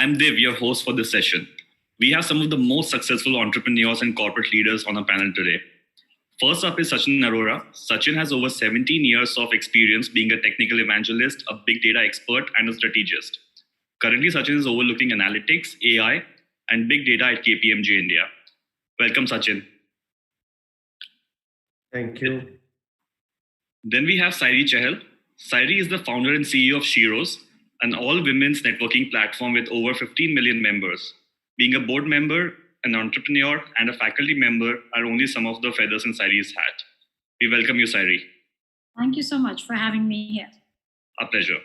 I'm Dev, your host for this session. We have some of the most successful entrepreneurs and corporate leaders on our panel today. First up is Sachin Arora. Sachin has over 17 years of experience being a technical evangelist, a big data expert, and a strategist. Currently, Sachin is overlooking analytics, AI, and big data at KPMG India. Welcome, Sachin. Thank you. Then we have Sairee Chahal. Sairee is the founder and CEO of Sheroes, an all-women's networking platform with over 15 million members. Being a board member, an entrepreneur, and a faculty member are only some of the feathers in Sairee's hat. We welcome you, Sairee. Thank you so much for having me here. A pleasure.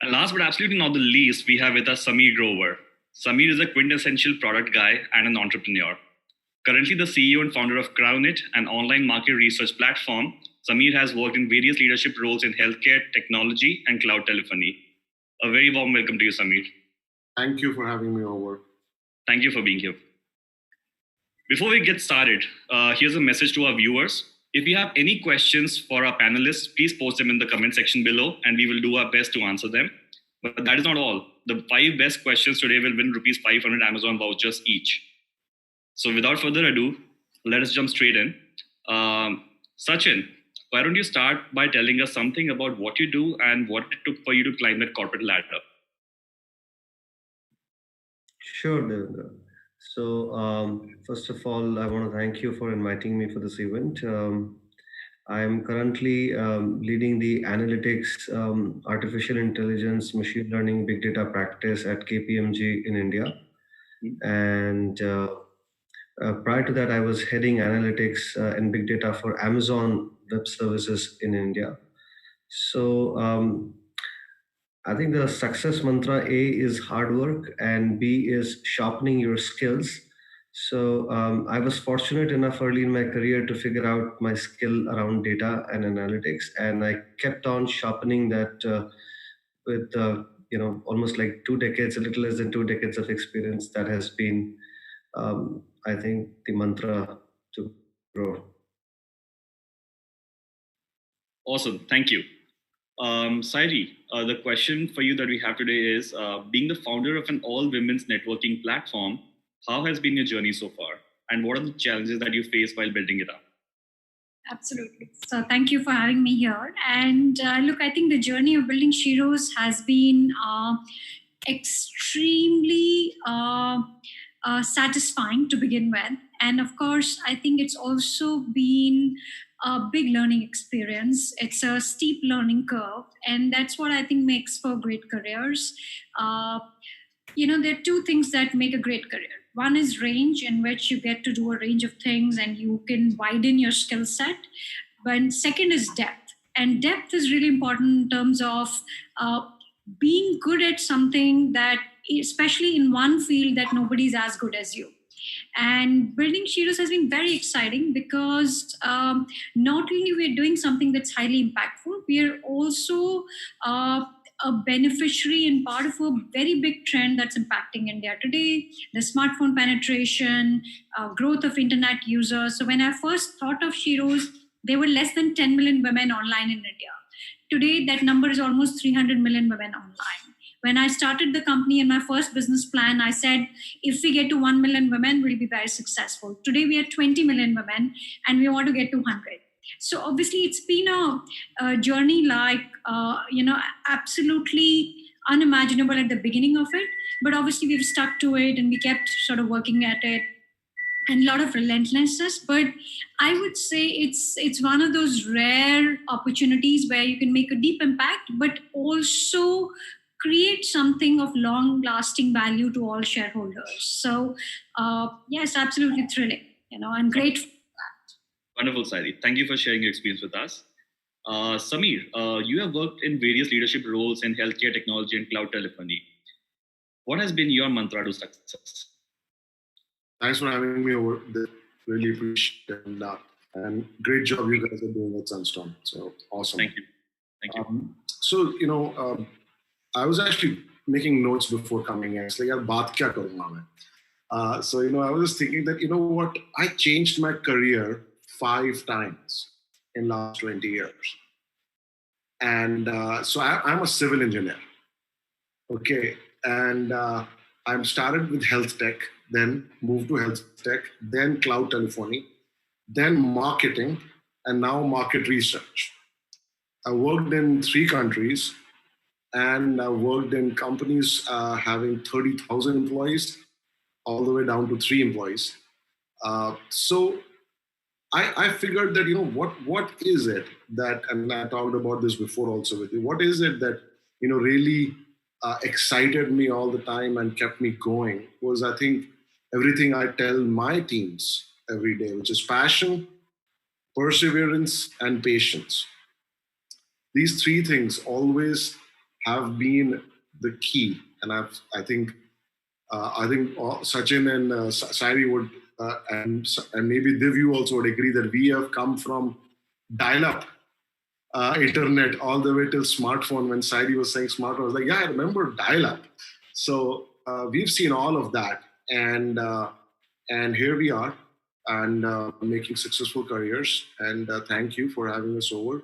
And last but absolutely not the least, we have with us Sameer Grover. Sameer is a quintessential product guy and an entrepreneur. Currently the CEO and founder of Crownit, an online market research platform, Sameer has worked in various leadership roles in healthcare, technology, and cloud telephony. A very warm welcome to you, Sameer. Thank you for having me over. Thank you for being here. Before we get started, here's a message to our viewers. If you have any questions for our panelists, please post them in the comment section below and we will do our best to answer them. But that is not all. The 5 best questions today will win rupees 500 Amazon vouchers each. So without further ado, let us jump straight in. Sachin, why don't you start by telling us something about what you do and what it took for you to climb that corporate ladder? Sure, Devendra. So first of all, I want to thank you for inviting me for this event. I am currently leading the analytics, artificial intelligence, machine learning, big data practice at KPMG in India. And prior to that, I was heading analytics and big data for Amazon Web Services in India. So I think the success mantra A is hard work and B is sharpening your skills. So I was fortunate enough early in my career to figure out my skill around data and analytics, and I kept on sharpening that with almost like 2 decades, a little less than 2 decades of experience. That has been, I think, the mantra to grow. Awesome, thank you. Sairee, the question for you that we have today is, being the founder of an all-women's networking platform, how has been your journey so far? And what are the challenges that you face while building it up? Absolutely. So thank you for having me here. And look, I think the journey of building Sheroes has been extremely satisfying to begin with. And of course, I think it's also been a big learning experience. It's a steep learning curve. And that's what I think makes for great careers. There are 2 things that make a great career. One is range, in which you get to do a range of things and you can widen your skill set. But second is depth. And depth is really important in terms of being good at something that, especially in one field that nobody's as good as you. And building Sheroes has been very exciting because not only we're doing something that's highly impactful, we are also a beneficiary and part of a very big trend that's impacting India today, the smartphone penetration, growth of internet users. So when I first thought of Sheroes, there were less than 10 million women online in India. Today, that number is almost 300 million women online. When I started the company in my first business plan, I said, if we get to 1 million women, we'll be very successful. Today, we are 20 million women and we want to get to 100. So obviously, it's been a journey like, absolutely unimaginable at the beginning of it. But obviously, we've stuck to it and we kept sort of working at it. And a lot of relentlessness, but I would say it's one of those rare opportunities where you can make a deep impact, but also create something of long-lasting value to all shareholders. So, yes, absolutely thrilling, and grateful for that. Wonderful, Sairee. Thank you for sharing your experience with us. Sameer, you have worked in various leadership roles in healthcare, technology, and cloud telephony. What has been your mantra to success? Thanks for having me over. Really appreciate it. And great job you guys are doing at Sunstone. So awesome. Thank you. Thank you. I was actually making notes before coming in. It's like, baat kya karunga main? So, I was just thinking that, what? I changed my career 5 times in last 20 years. And so I'm a civil engineer. Okay. And I'm started with health tech, then moved to health tech, then cloud telephony, then marketing, and now market research. I worked in 3 countries, and I worked in companies having 30,000 employees all the way down to 3 employees. So I figured that, what is it that, and I talked about this before also with you, what is it that, really excited me all the time and kept me going was, I think, everything I tell my teams every day, which is passion, perseverance, and patience. These 3 things always have been the key. And I think Sachin and Sairee would, and maybe Div, you also would agree that we have come from dial-up internet all the way till smartphone. When Sairee was saying smartphone, I was like, yeah, I remember dial-up. So we've seen all of that, and here we are, and making successful careers. And thank you for having us over.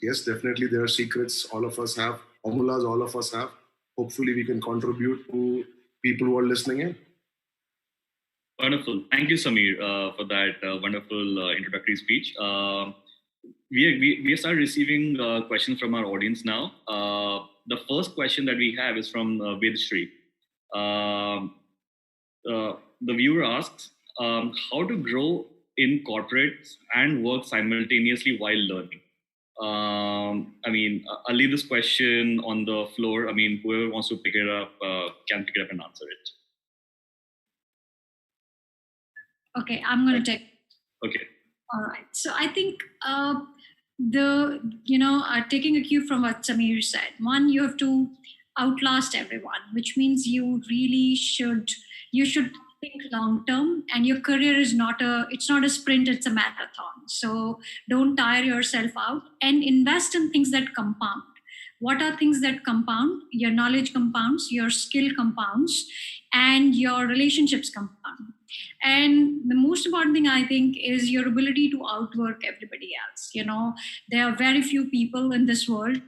Yes, definitely there are secrets all of us have, formulas all of us have. Hopefully we can contribute to people who are listening in. Wonderful. Thank you, Samir, for that wonderful introductory speech. We started receiving questions from our audience now. The first question that we have is from Vedshri. The viewer asks, how to grow in corporates and work simultaneously while learning? I'll leave this question on the floor. Whoever wants to pick it up can pick it up and answer it. Okay, I'm going to take. Okay. All right. So I think taking a cue from what Samir said, one, you have to outlast everyone, which means you should think long term, and your career is not a sprint, it's a marathon. So don't tire yourself out, and invest in things that compound. What are things that compound? Your knowledge compounds, your skill compounds, and your relationships compound. And the most important thing, I think, is your ability to outwork everybody else. There are very few people in this world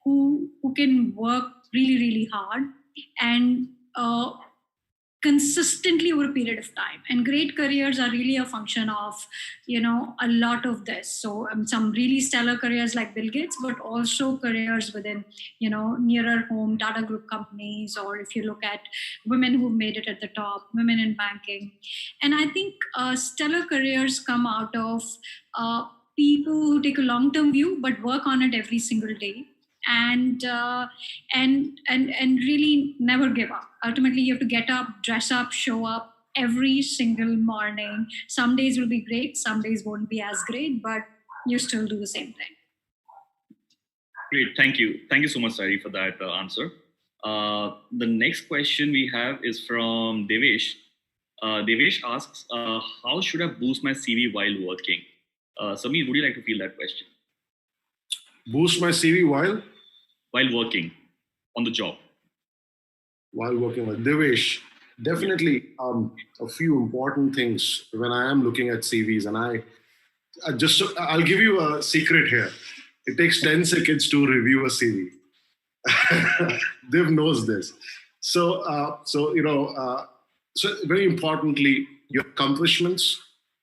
who can work really, really hard and consistently over a period of time. And great careers are really a function of, a lot of this. So some really stellar careers like Bill Gates, but also careers within, nearer home Tata Group companies, or if you look at women who've made it at the top, women in banking. And I think stellar careers come out of people who take a long-term view, but work on it every single day. And really never give up. Ultimately, you have to get up, dress up, show up every single morning. Some days will be great, some days won't be as great, but you still do the same thing. Great, thank you so much, Sairee, for that answer. The next question we have is from Devesh. Devesh asks, how should I boost my CV while working? Samir, would you like to field that question? Boost my CV while working on the job. While working with Devesh, definitely a few important things when I am looking at CVs. And I'll give you a secret here. It takes 10 seconds to review a CV. Dev knows this. So very importantly, your accomplishments,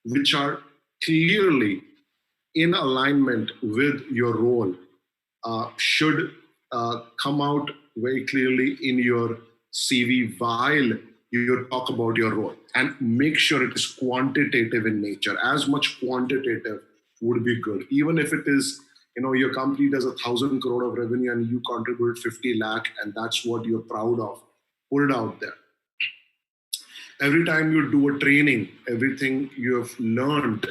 which are clearly in alignment with your role, should come out very clearly in your CV while you talk about your role, and make sure it is quantitative in nature. As much quantitative would be good. Even if it is, your company does 1,000 crore of revenue and you contribute 50 lakh, and that's what you're proud of, put it out there. Every time you do a training, everything you have learned,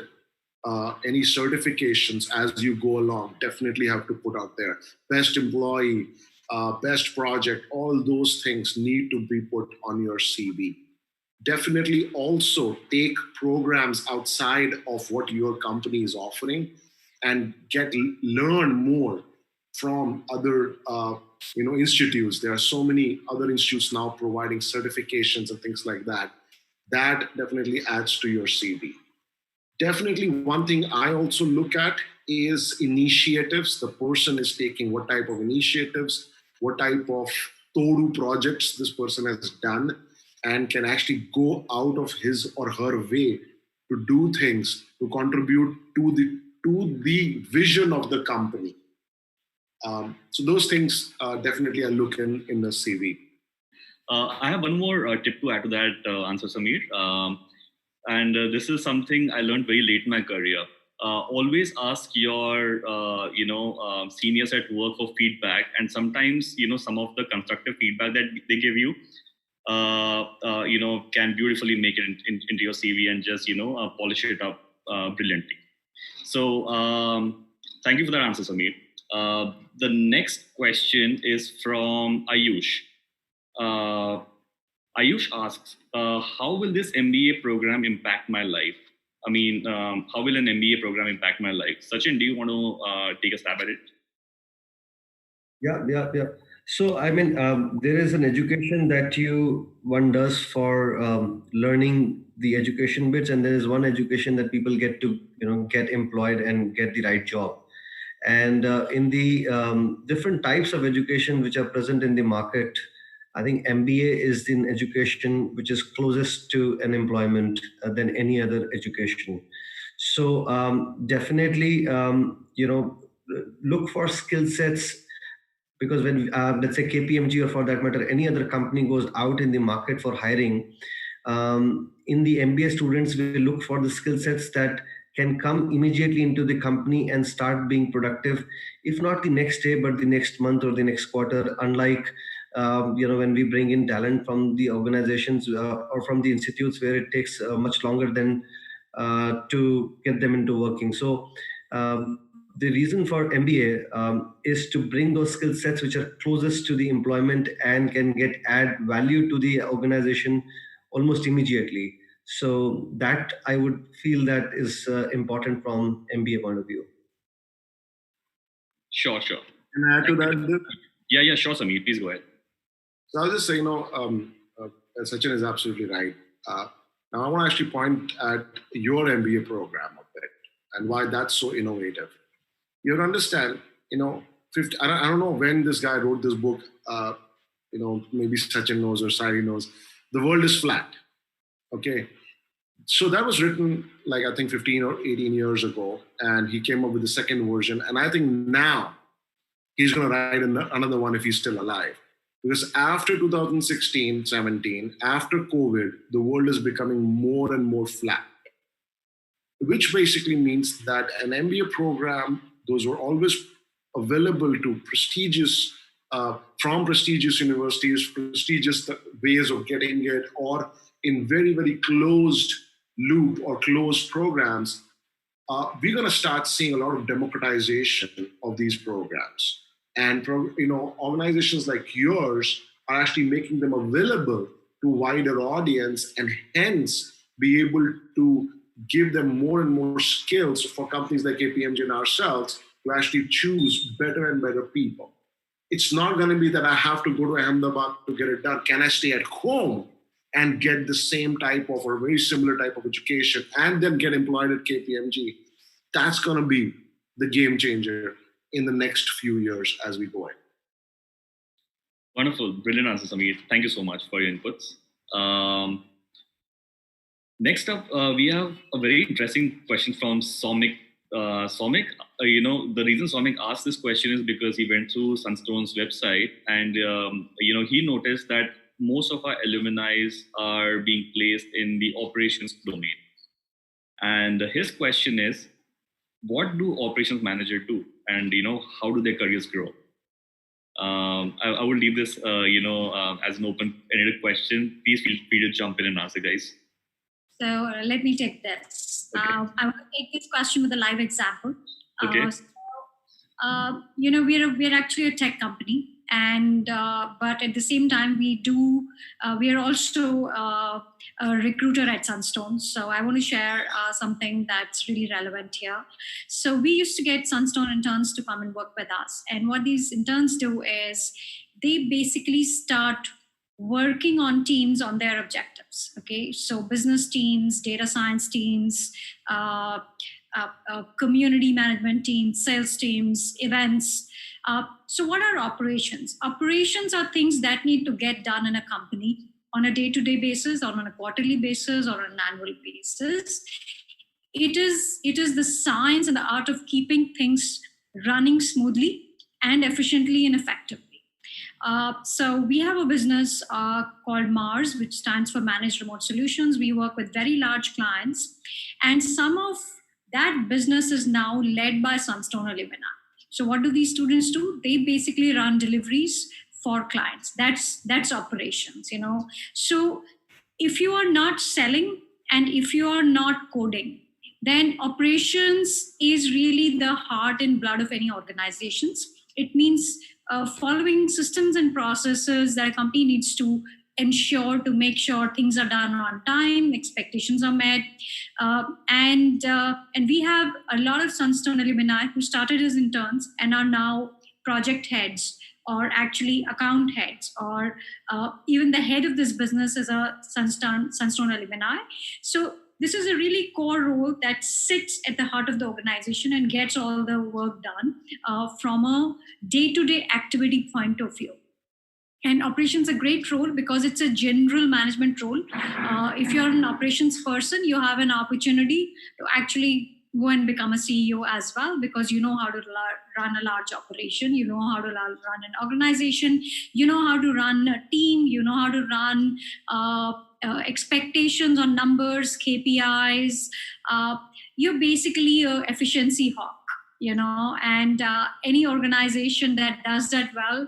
any certifications as you go along, definitely have to put out there. Best employee, best project, all those things need to be put on your CV. Definitely also take programs outside of what your company is offering and learn more from other institutes. There are so many other institutes now providing certifications and things like that. That definitely adds to your CV. Definitely one thing I also look at is initiatives. The person is taking what type of initiatives, what type of todu projects this person has done and can actually go out of his or her way to do things to contribute to the vision of the company. So those things definitely I look in the CV. I have one more tip to add to that answer, Samir. And this is something I learned very late in my career. Always ask your seniors at work for feedback, and sometimes some of the constructive feedback that they give you can beautifully make it into your CV and just polish it up brilliantly. So thank you for that answer, Samir. The next question is from Ayush. Ayush asks, how will this MBA program impact my life? I mean, how will an MBA program impact my life? Sachin, do you want to take a stab at it? Yeah. So, I mean, there is an education that one does for learning the education bits, and there is one education that people get to, get employed and get the right job. And in the different types of education which are present in the market, I think MBA is the education which is closest to an employment than any other education. So definitely, look for skill sets, because when let's say KPMG, or for that matter any other company, goes out in the market for hiring, in the MBA students we look for the skill sets that can come immediately into the company and start being productive, if not the next day, but the next month or the next quarter. Unlike when we bring in talent from the organizations or from the institutes, where it takes much longer than to get them into working. So the reason for MBA is to bring those skill sets which are closest to the employment and can add value to the organization almost immediately. So that I would feel that is important from MBA point of view. Sure. Can I add to that? Yeah, sure, Samir. Please go ahead. So I'll just say, Sachin is absolutely right. Now I want to actually point at your MBA program a bit and why that's so innovative. You have to understand, I don't know when this guy wrote this book. Maybe Sachin knows or Sairee knows. The world is flat. Okay. So that was written I think 15 or 18 years ago, and he came up with the second version. And I think now he's going to write another one if he's still alive. Because after 2016, 17, after COVID, the world is becoming more and more flat, which basically means that an MBA program, those were always available to from prestigious universities, prestigious ways of getting it, or in very, very closed loop or closed programs, we're going to start seeing a lot of democratization of these programs. And organizations like yours are actually making them available to wider audience, and hence be able to give them more and more skills for companies like KPMG and ourselves to actually choose better and better people. It's not going to be that I have to go to Ahmedabad to get it done. Can I stay at home and get the same type of or very similar type of education and then get employed at KPMG? That's going to be the game changer in the next few years as we go in. Wonderful. Brilliant answer, Samir. Thank you so much for your inputs. Next up, we have a very interesting question from Somik. Somik, the reason Somik asked this question is because he went through Sunstone's website and, he noticed that most of our alumni are being placed in the operations domain. And his question is, what do operations managers do? And, how do their careers grow? I will leave this, as an open-ended question. Please feel free to jump in and answer, guys. So let me take this. Okay. I want to take this question with a live example. Okay. We're actually a tech company, and but at the same time, we are also a recruiter at Sunstone. So I want to share something that's really relevant here. So we used to get Sunstone interns to come and work with us, and what these interns do is they basically start working on teams on their objectives. Okay, so business teams, data science teams, community management teams, sales teams, events. So what are operations? Operations are things that need to get done in a company on a day-to-day basis, or on a quarterly basis, or on an annual basis. It is the science and the art of keeping things running smoothly and efficiently and effectively. So we have a business called MARS, which stands for Managed Remote Solutions. We work with very large clients, and some of that business is now led by Sunstone Alumni. So what do these students do? They basically run deliveries for clients. That's operations, So if you are not selling and if you are not coding, then operations is really the heart and blood of any organizations. It means following systems and processes that a company needs to ensure to make sure things are done on time, expectations are met, and we have a lot of Sunstone alumni who started as interns and are now project heads, or actually account heads, or even the head of this business is a Sunstone alumni. So this is a really core role that sits at the heart of the organization and gets all the work done from a day-to-day activity point of view. And operations is a great role because it's a general management role. If you're an operations person, you have an opportunity to actually go and become a CEO as well, because you know how to run a large operation, you know how to run an organization, you know how to run a team, you know how to run expectations on numbers, KPIs. You're basically an efficiency hawk, and any organization that does that well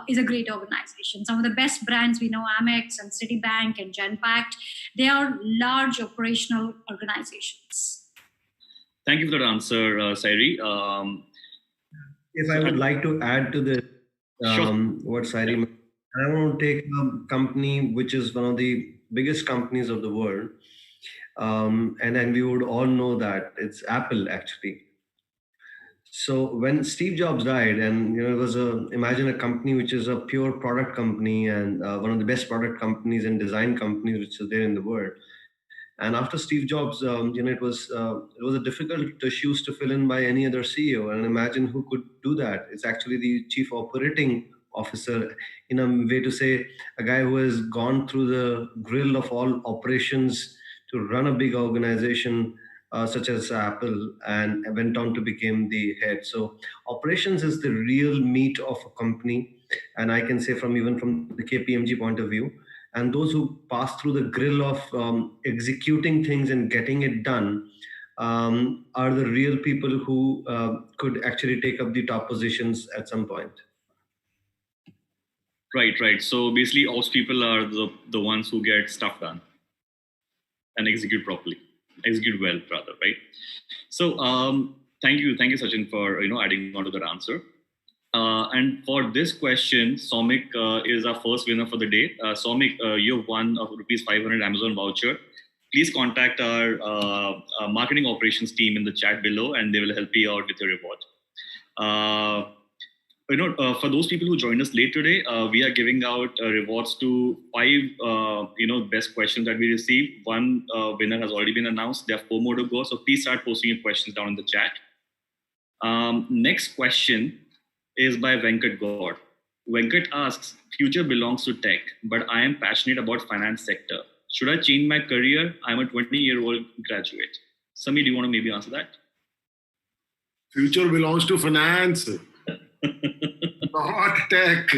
is a great organization. Some of the best brands we know, Amex and Citibank and Genpact, they are large operational organizations. Thank you for that answer, Sairee. If I would like to add to this, what Sairee, I want to take a company which is one of the biggest companies of the world, and we would all know that it's Apple, actually. So when Steve Jobs died, and it was imagine a company which is a pure product company and one of the best product companies and design companies which is there in the world. And after Steve Jobs, it was a difficult shoes to fill in by any other CEO. And imagine who could do that. It's actually the chief operating officer, in a way to say, a guy who has gone through the grill of all operations to run a big organization such as Apple, and went on to become the head. So operations is the real meat of a company. And I can say even from the KPMG point of view, and those who pass through the grill of executing things and getting it done are the real people who could actually take up the top positions at some point. Right. So basically, ops people are the ones who get stuff done and execute well, rather, right? So thank you, Sachin, for adding on to that answer. And for this question, Soumik is our first winner for the day. Soumik, you've won a ₹500 Amazon voucher. Please contact our marketing operations team in the chat below, and they will help you out with your reward. For those people who joined us late today, we are giving out rewards to 5 best questions that we received. One winner has already been announced. There are 4 more to go, so please start posting your questions down in the chat. Next question is by Venkat Gaur. Venkat asks, future belongs to tech, but I am passionate about finance sector. Should I change my career? I'm a 20-year-old graduate. Samir, do you want to maybe answer that? Future belongs to finance, not tech.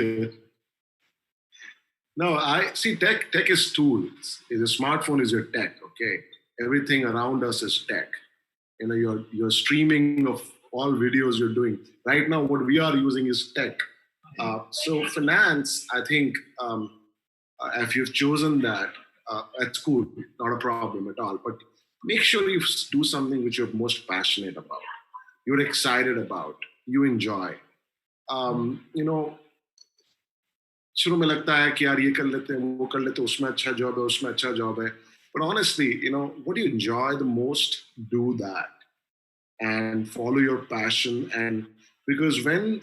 No, I see tech is tools. The smartphone is your tech, okay? Everything around us is tech. You're streaming of all videos you're doing. Right now, what we are using is tech. So finance, I think, if you've chosen that, that's cool, not a problem at all. But make sure you do something which you're most passionate about, you're excited about, you enjoy. शुरू में लगता है कि यार ये कर लेते हैं, वो कर लेते हैं, उसमें अच्छा जॉब है, उसमें अच्छा जॉब है. But honestly, what you enjoy the most, do that. And follow your passion. And because when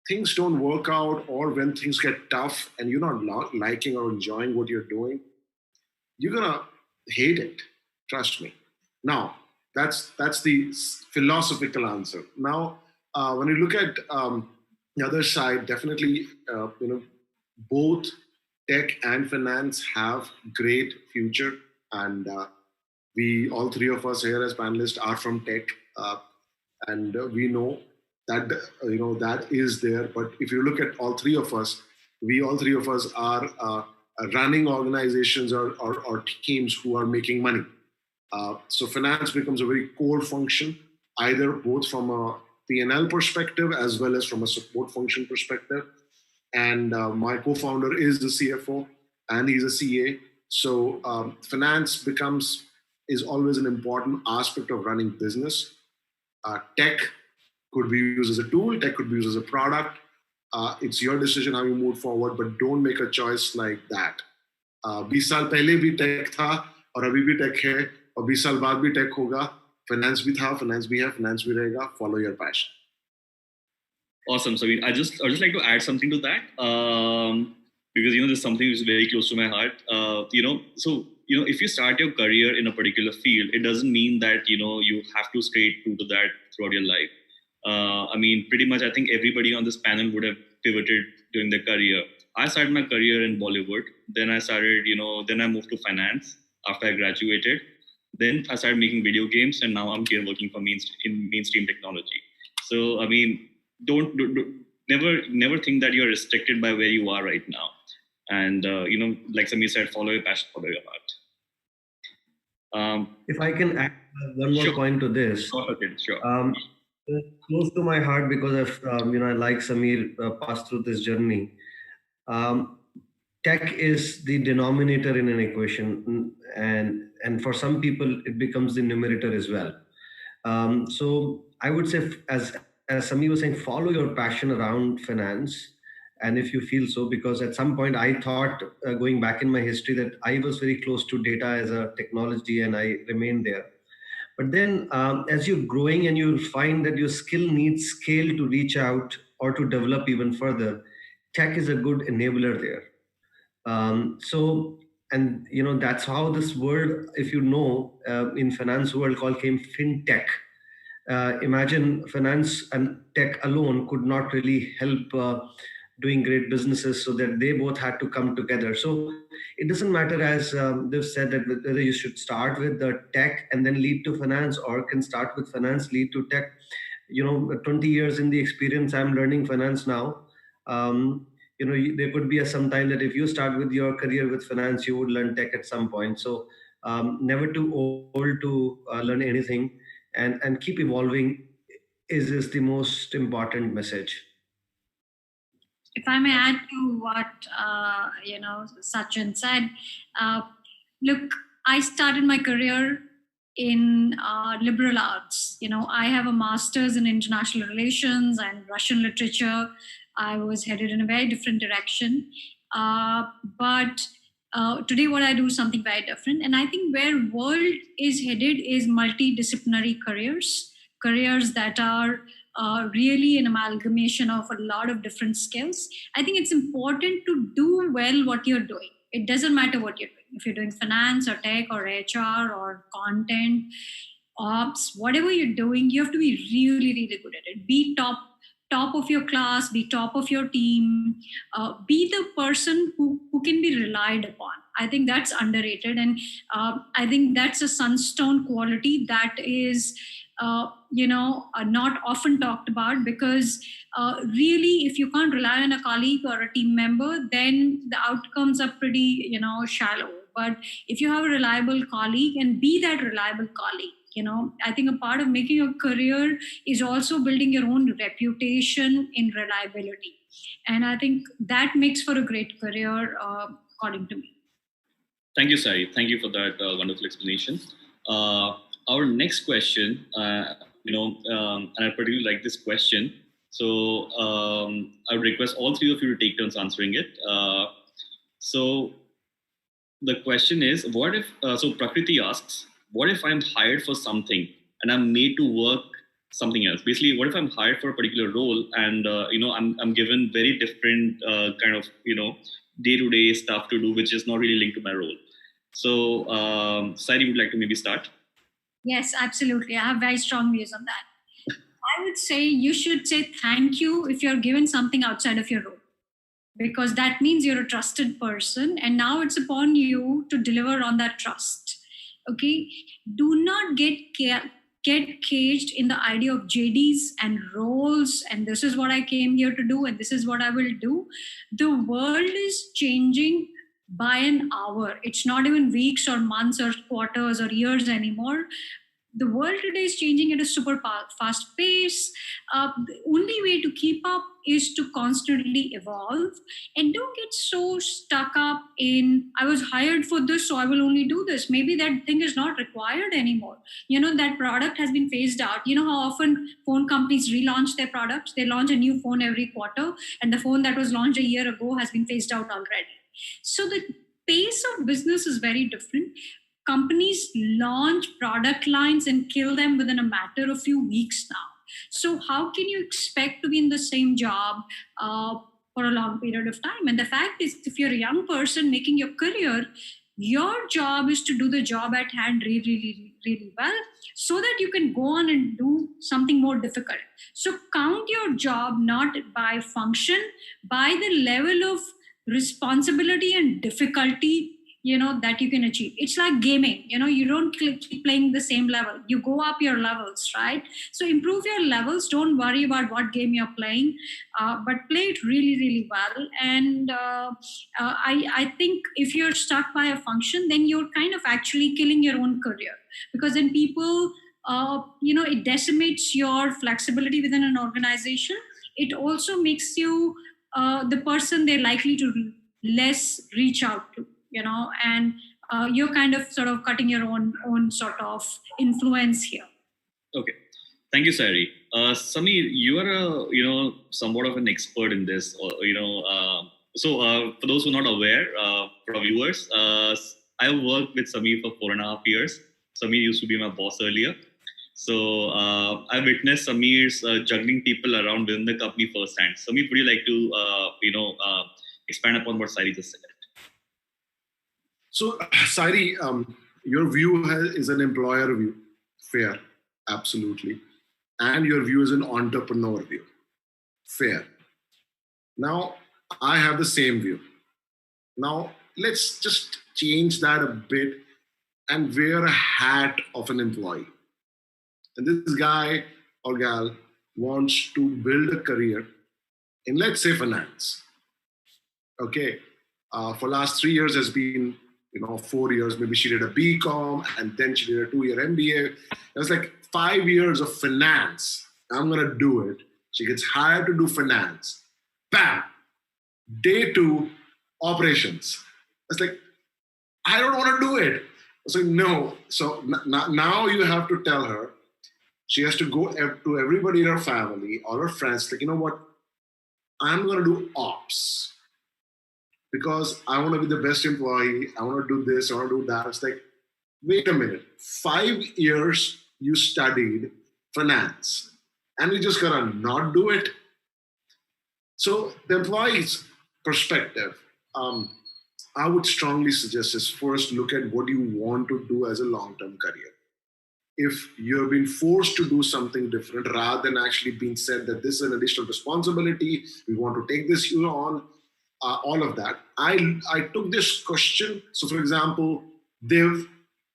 things don't work out, or when things get tough and you're not liking or enjoying what you're doing, you're gonna hate it. Trust me. Now, that's the philosophical answer. Now, when you look at The other side, definitely, both tech and finance have great future, and we all three of us here as panelists are from tech, and we know that that is there. But if you look at all three of us, we all three of us are running organizations or teams who are making money. So finance becomes a very core function, either both from a P&L perspective as well as from a support function perspective. And my co-founder is the CFO and he's a CA. So finance is always an important aspect of running business. Tech could be used as a tool, tech could be used as a product. It's your decision how you move forward, but don't make a choice like that. 20 साल पहले भी take था और अभी भी take है और 20 साल बाद भी टेक होगा. Finance भी था, finance भी है, finance भी रहेगा. Follow your passion. Awesome. So I'd just like to add something to that, because this is something which is very close to my heart. If you start your career in a particular field, it doesn't mean that you have to stay true to that throughout your life. Pretty much, I think everybody on this panel would have pivoted during their career. I started my career in Bollywood. Then I started, then I moved to finance after I graduated. Then I started making video games, and now I'm here working for mainstream technology. So, don't never think that you're restricted by where you are right now. And, like Samir said, follow your passion, follow your heart. If I can add one more point to this. Sure. Close to my heart because I like Samir passed through this journey. Tech is the denominator in an equation, and for some people it becomes the numerator as well. So I would say, as Samir was saying, follow your passion around finance, and if you feel so, because at some point I thought, going back in my history, that I was very close to data as a technology, and I remained there. But then as you're growing and you find that your skill needs scale to reach out or to develop even further, tech is a good enabler there. That's how this word, if in finance world came fintech. Imagine finance and tech alone could not really help doing great businesses, so that they both had to come together. So it doesn't matter, as they've said, that whether you should start with the tech and then lead to finance, or can start with finance, lead to tech. 20 years in the experience, I'm learning finance now. There could be some time that if you start with your career with finance, you would learn tech at some point. So never too old to learn anything, and keep evolving is the most important message. If I may add to what Sachin said, look, I started my career in liberal arts. I have a master's in international relations and Russian literature. I was headed in a very different direction, but today what I do is something very different. And I think where world is headed is multidisciplinary careers that are really an amalgamation of a lot of different skills. I think it's important to do well what you're doing. It doesn't matter what you're doing. If you're doing finance or tech or HR or content, ops, whatever you're doing, you have to be really, really good at it. Be top of your class, be top of your team, be the person who can be relied upon. I think that's underrated. And I think that's a Sunstone quality that is not often talked about, because really, if you can't rely on a colleague or a team member, then the outcomes are pretty, shallow. But if you have a reliable colleague, and be that reliable colleague, I think a part of making a career is also building your own reputation in reliability. And I think that makes for a great career, according to me. Thank you, Sairee. Thank you for that wonderful explanation. Our next question, and I particularly like this question. So I would request all three of you to take turns answering it. So the question is, what if, so Prakriti asks, what if I'm hired for something and I'm made to work something else? Basically, what if I'm hired for a particular role and, I'm given very different kind of, day-to-day stuff to do, which is not really linked to my role. So Sairee would like to maybe start. Yes, absolutely. I have very strong views on that. I would say you should say thank you if you're given something outside of your role, because that means you're a trusted person and now it's upon you to deliver on that trust. Okay, do not get caged in the idea of JDs and roles and this is what I came here to do and this is what I will do. The world is changing by an hour. It's not even weeks or months or quarters or years anymore. The world today is changing at a super fast pace. The only way to keep up is to constantly evolve, and don't get so stuck up in I was hired for this so I will only do this. Maybe that thing is not required anymore. That product has been phased out. You know how often phone companies relaunch their products? They launch a new phone every quarter, and the phone that was launched a year ago has been phased out already. So the pace of business is very different. Companies launch product lines and kill them within a matter of few weeks now. So how can you expect to be in the same job for a long period of time? And the fact is, if you're a young person making your career, your job is to do the job at hand really, really, really well so that you can go on and do something more difficult. So count your job not by function, by the level of responsibility and difficulty that you can achieve. It's like gaming. You don't keep playing the same level. You go up your levels, right? So improve your levels. Don't worry about what game you're playing, but play it really, really well. And I think if you're stuck by a function, then you're kind of actually killing your own career, because then people, it decimates your flexibility within an organization. It also makes you the person they're likely to less reach out to. And you're kind of sort of cutting your own sort of influence here. Okay, thank you, Sairee. Sameer, you are somewhat of an expert in this. So for those who are not aware, for our viewers, I worked with Sameer for 4.5 years. Sameer used to be my boss earlier. So I witnessed Sameer's juggling people around within the company firsthand. Sameer, would you like to expand upon what Sairee just said? So, Sairee, your view is an employer view. Fair, absolutely. And your view is an entrepreneur view. Fair. Now, I have the same view. Now, let's just change that a bit and wear a hat of an employee. And this guy or gal wants to build a career in, let's say, finance. Okay. For last 3 years has been 4 years, maybe she did a BCom and then she did a 2-year MBA. It was like 5 years of finance. I'm going to do it. She gets hired to do finance. Bam! Day 2, operations. It's like, I don't want to do it. I was like, no. So now you have to tell her, she has to go to everybody in her family, all her friends, like, you know what? I'm going to do ops. Because I want to be the best employee, I want to do this, I want to do that. It's like, wait a minute, 5 years you studied finance and you just gotta not do it. So the employee's perspective, I would strongly suggest is first look at what you want to do as a long-term career. If you've been forced to do something different rather than actually being said that this is an additional responsibility, we want to take this on, all of that. I took this question. So for example, Dev,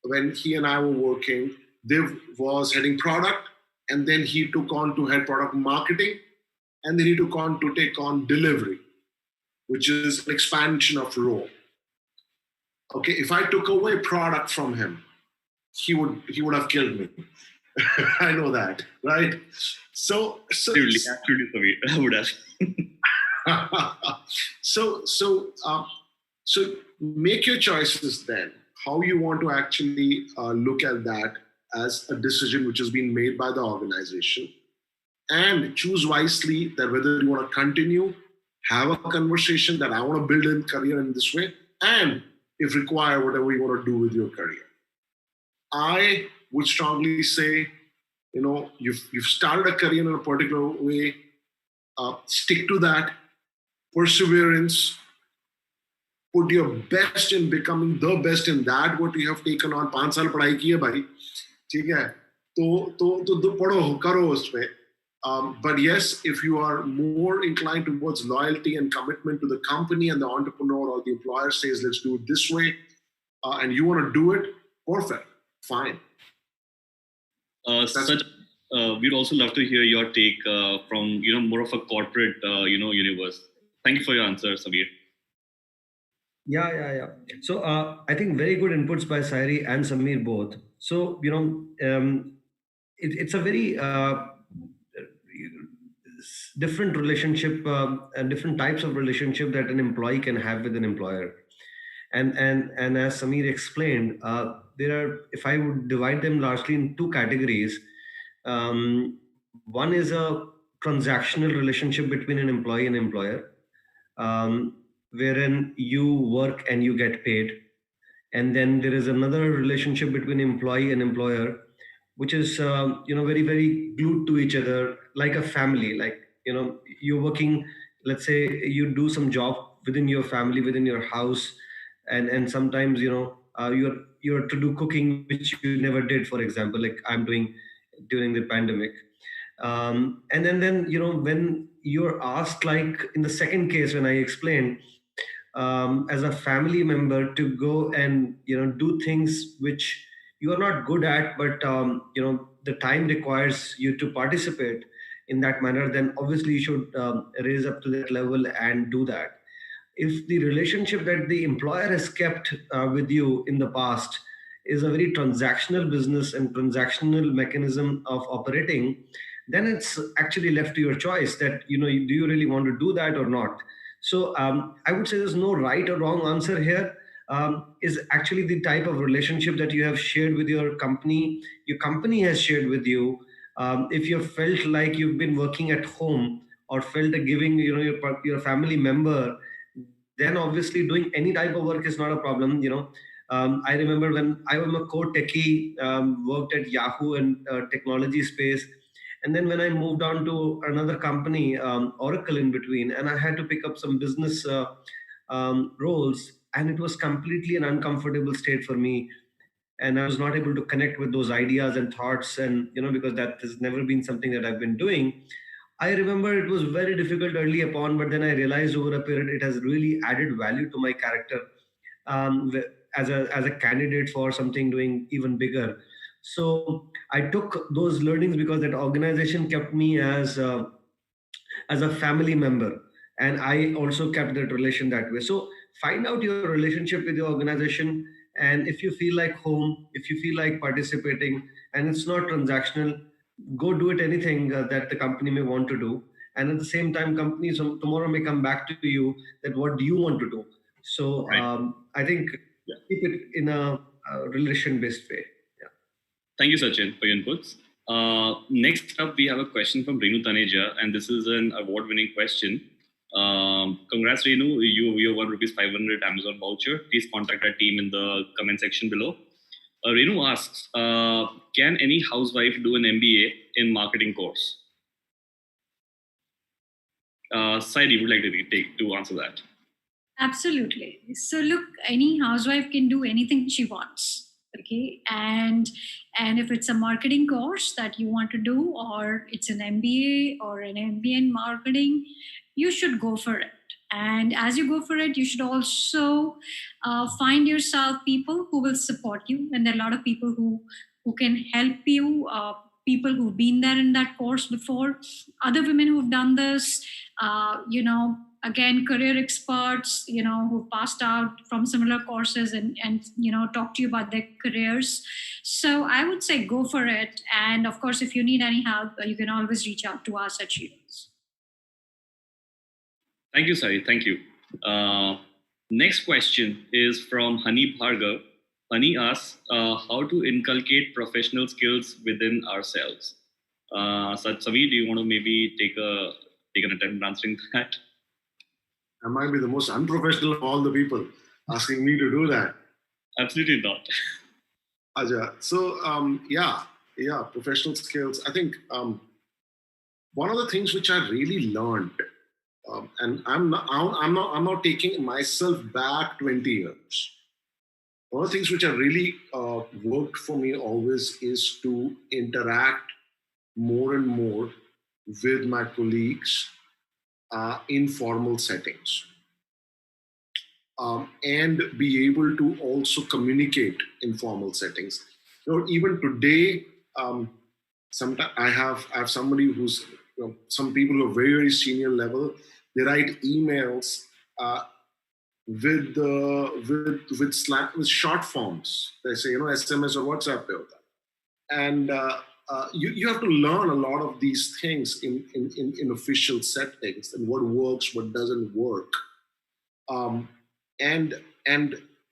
when he and I were working, Dev was heading product and then he took on to head product marketing and then he took on to take on delivery, which is an expansion of role. Okay, if I took away product from him, he would have killed me. I know that, right? So absolutely, I would have. So make your choices then. How you want to actually look at that as a decision which has been made by the organization, and choose wisely that whether you want to continue, have a conversation that I want to build a career in this way, and if required, whatever you want to do with your career. I would strongly say, you've started a career in a particular way, stick to that. Perseverance, put your best in becoming the best in that what you have taken on. 5 साल पढ़ाई की है भाई, ठीक है? तो पढ़ो, करो उस पे, But yes, if you are more inclined towards loyalty and commitment to the company, and the entrepreneur or the employer says, let's do it this way, and you want to do it, perfect, fine. We'd also love to hear your take from more of a corporate universe. Thank you for your answer, Sameer. Yeah. So I think very good inputs by Sairee and Sameer both. So it's a very different relationship and different types of relationship that an employee can have with an employer. And as Sameer explained, there are, if I would divide them largely in two categories. One is a transactional relationship between an employee and employer, wherein you work and you get paid. And then there is another relationship between employee and employer, which is very, very glued to each other, like a family. Like you're working, let's say you do some job within your family, within your house, and sometimes you're to do cooking which you never did, for example, like I'm doing during the pandemic. And then when you're asked, like in the second case when I explained, as a family member to go and do things which you are not good at, but the time requires you to participate in that manner, then obviously you should raise up to that level and do that. If the relationship that the employer has kept with you in the past is a very transactional business and transactional mechanism of operating, then it's actually left to your choice that do you really want to do that or not. So I would say there's no right or wrong answer here. Is actually the type of relationship that you have shared with your company has shared with you. If you felt like you've been working at home or felt a giving your family member, then obviously doing any type of work is not a problem. I remember when I was a core techie, worked at Yahoo and technology space. And then when I moved on to another company, Oracle in between, and I had to pick up some business roles, and it was completely an uncomfortable state for me. And I was not able to connect with those ideas and thoughts, and because that has never been something that I've been doing. I remember it was very difficult early upon, but then I realized over a period it has really added value to my character as a candidate for something doing even bigger. So I took those learnings because that organization kept me as a family member, and I also kept that relation that way. So find out your relationship with your organization, and if you feel like home, if you feel like participating, and it's not transactional, go do it anything that the company may want to do. And at the same time, companies tomorrow may come back to you that what do you want to do. So I think keep it in a relation-based way. Yeah. Thank you, Sachin, for your inputs. Next up, we have a question from Renu Taneja, and this is an award-winning question. Congrats, Renu. You won ₹500 Amazon voucher. Please contact our team in the comment section below. Renu asks, can any housewife do an MBA in marketing course? Sairee would like to answer that. Absolutely. So look, any housewife can do anything she wants. Okay. And if it's a marketing course that you want to do, or it's an MBA or an MBA in marketing, you should go for it. And as you go for it, you should also find yourself people who will support you. And there are a lot of people who can help you, people who've been there in that course before, other women who've done this, again, career experts, who passed out from similar courses and talk to you about their careers. So I would say go for it. And of course, if you need any help, you can always reach out to us at Sheroes. Thank you, Sairee. Thank you. Next question is from Hani Bhargav. Hani asks, how to inculcate professional skills within ourselves? Sameer, do you want to maybe take an attempt at answering that? I might be the most unprofessional of all the people asking me to do that. Absolutely not. Aja. So professional skills. I think one of the things which I really learned, and I'm not taking myself back 20 years. One of the things which have really worked for me always is to interact more and more with my colleagues in formal settings, and be able to also communicate in formal settings. Even today, sometimes I have somebody who's, some people who are very, very senior level. They write emails with short forms. They say, SMS or WhatsApp pe hota hai. And you have to learn a lot of these things in official settings, and what works, what doesn't work, and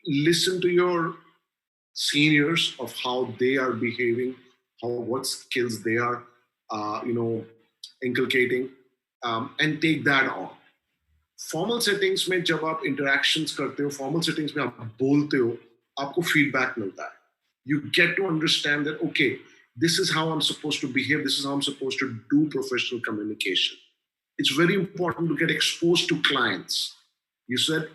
listen to your seniors of how they are behaving, what skills they are inculcating, and take that on. Formal settings में जब आप interactions करते हो, formal settings में आप बोलते हो, आपको फीडबैक मिलता है. You get to understand that, okay, this is how I'm supposed to behave, this is how I'm supposed to do professional communication. It's very important to get exposed to clients. You said,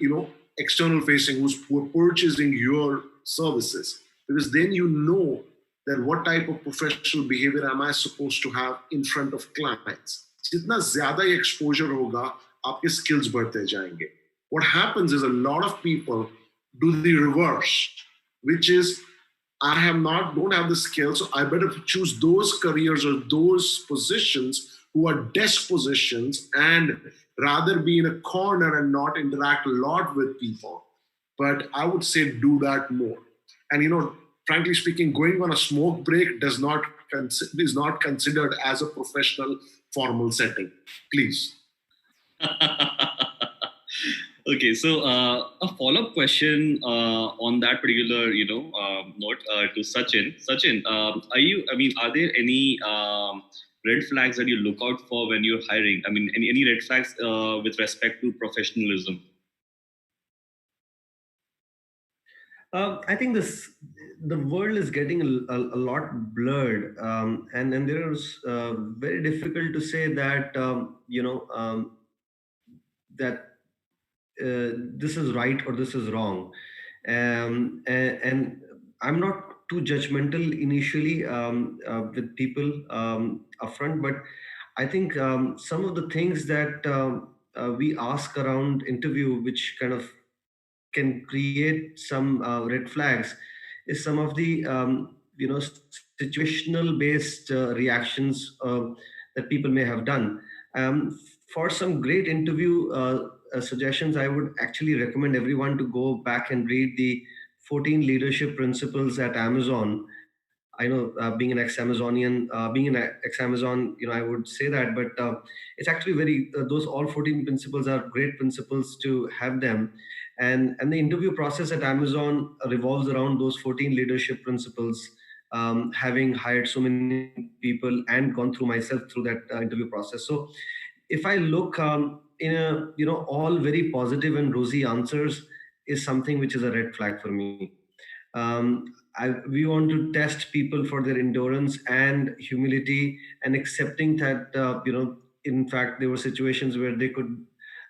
external facing, who are purchasing your services, because then you know that what type of professional behavior am I supposed to have in front of clients. जितना ज़्यादा ये exposure होगा, आपके skills बढ़ते जाएंगे. What happens is a lot of people do the reverse, which is, I don't have the skills, so I better choose those careers or those positions who are desk positions, and rather be in a corner and not interact a lot with people. But I would say do that more. And frankly speaking, going on a smoke break is not considered as a professional formal setting. Please. Okay, so a follow-up question on that particular, note to Sachin. Sachin, are there any red flags that you look out for when you're hiring? I mean, any red flags with respect to professionalism? I think the world is getting a lot blurred, and there's very difficult to say that that this is right or this is wrong, and I'm not too judgmental initially with people upfront, but I think some of the things that we ask around interview, which kind of can create some red flags, is some of the situational based reactions that people may have done. For some great interview suggestions, I would actually recommend everyone to go back and read the 14 leadership principles at Amazon. I know being an ex-Amazonian, I would say that, but it's actually those all 14 principles are great principles to have them. And the interview process at Amazon revolves around those 14 leadership principles, having hired so many people and gone through myself through that interview process. So if I look in all very positive and rosy answers is something which is a red flag for me. We want to test people for their endurance and humility, and accepting that in fact there were situations where they could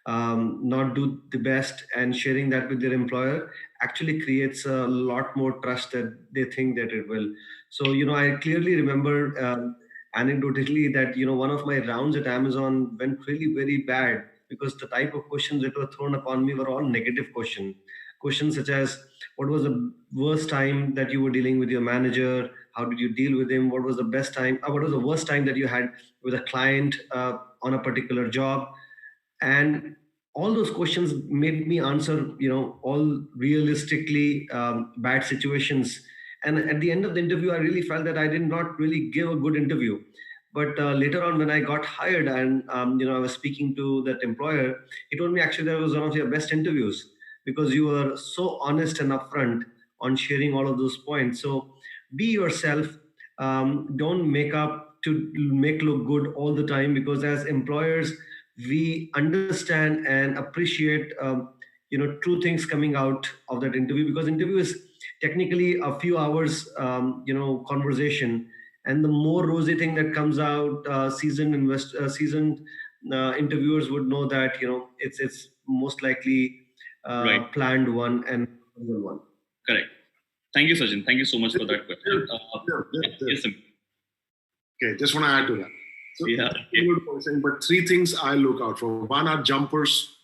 not do the best, and sharing that with their employer actually creates a lot more trust that they think that it will. So I clearly remember anecdotally that one of my rounds at Amazon went really very bad, because the type of questions that were thrown upon me were all negative questions such as, what was the worst time that you were dealing with your manager? How did you deal with him? What was the best time? What was the worst time that you had with a client on a particular job? And all those questions made me answer, all realistically bad situations. And at the end of the interview, I really felt that I did not really give a good interview. But later on, when I got hired and I was speaking to that employer, he told me actually that was one of your best interviews, because you were so honest and upfront on sharing all of those points. So be yourself. Don't make up to make look good all the time, because as employers, we understand and appreciate true things coming out of that interview, because interview is technically a few hours conversation, and the more rosy thing that comes out, seasoned interviewers would know that it's most likely Right. planned one and real one. Correct. Thank you, Sachin. Thank you so much for that question. Yes, okay, just want to add to that. So Yeah. good person, but three things I look out for. One are jumpers.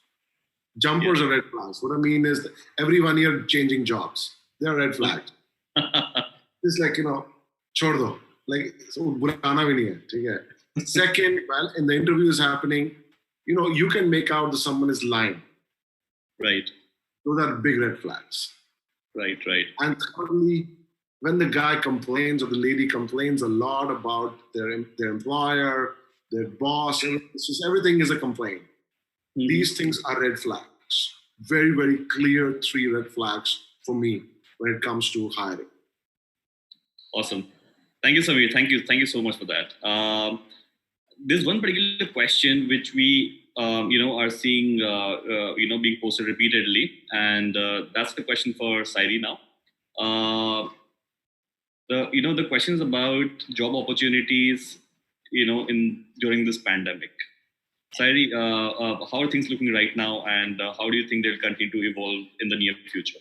Jumpers are red flags. What I mean is that every 1 year changing jobs. They are red flags. It's like, chhod do. Like, so bura gana bhi nahi hai, theek hai. Second, well, in the interview is happening, you can make out that someone is lying. Right. Those are big red flags. Right. And thirdly, when the guy complains or the lady complains a lot about their employer, their boss, it's just everything is a complaint. Mm-hmm. These things are red flags. Very, very clear 3 red flags for me when it comes to hiring. Awesome. Thank you, Sameer. Thank you so much for that. There's one particular question which we are seeing being posted repeatedly, and that's the question for Sairee now. The questions about job opportunities, during this pandemic. Sairee, how are things looking right now, and how do you think they'll continue to evolve in the near future?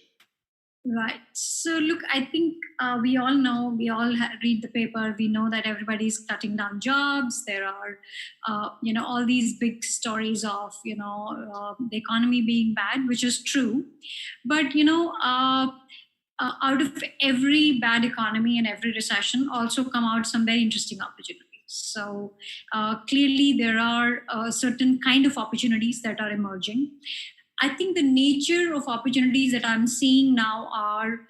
Right. So look, I think we all know, read the paper. We know that everybody's cutting down jobs. There are, all these big stories of, the economy being bad, which is true. But, out of every bad economy and every recession also come out some very interesting opportunities. So clearly there are certain kind of opportunities that are emerging. I think the nature of opportunities that I'm seeing now are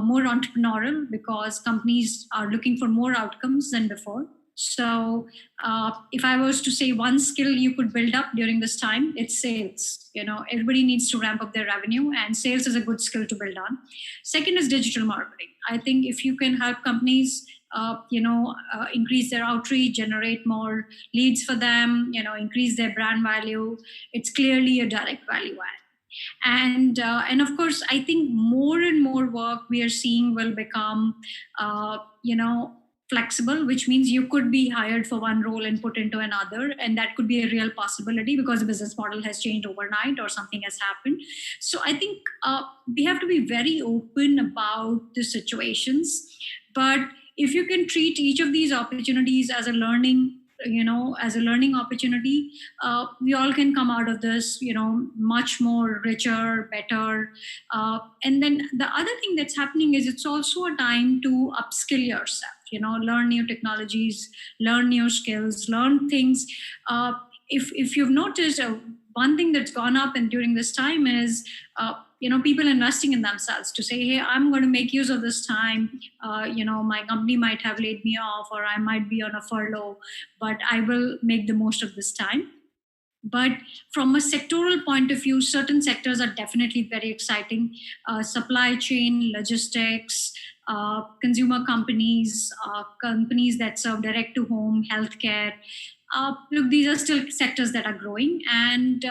more entrepreneurial because companies are looking for more outcomes than before. So if I was to say one skill you could build up during this time, it's sales. Everybody needs to ramp up their revenue, and sales is a good skill to build on. Second is digital marketing. I think if you can help companies increase their outreach, generate more leads for them, increase their brand value, it's clearly a direct value add. And of course, I think more and more work we are seeing will become, flexible, which means you could be hired for one role and put into another, and that could be a real possibility because the business model has changed overnight or something has happened. So I think we have to be very open about the situations, but if you can treat each of these opportunities as a learning opportunity, we all can come out of this, much more richer, better. And then the other thing that's happening is it's also a time to upskill yourself, learn new technologies, learn new skills, learn things. If you've noticed, one thing that's gone up and during this time is, people investing in themselves to say, hey, I'm going to make use of this time. My company might have laid me off, or I might be on a furlough, but I will make the most of this time. But from a sectoral point of view, certain sectors are definitely very exciting. Supply chain, logistics, consumer companies, companies that serve direct to home, healthcare. Look, these are still sectors that are growing, and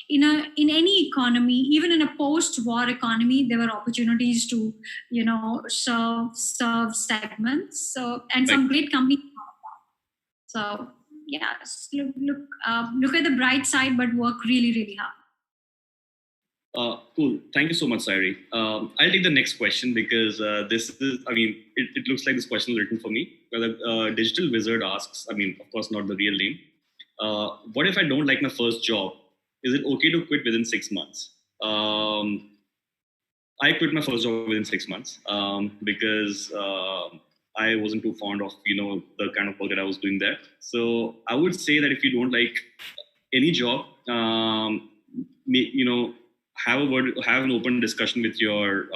in any economy, even in a post-war economy, there were opportunities to serve segments. So and some great companies. So yeah, look at the bright side, but work really, really hard. Cool. Thank you so much, Sairee. I'll take the next question because this is, it looks like this question is written for me. The digital wizard asks, of course, not the real name. What if I don't like my first job? Is it okay to quit within 6 months? I quit my first job within 6 months because I wasn't too fond of, the kind of work that I was doing there. So I would say that if you don't like any job, have an open discussion with your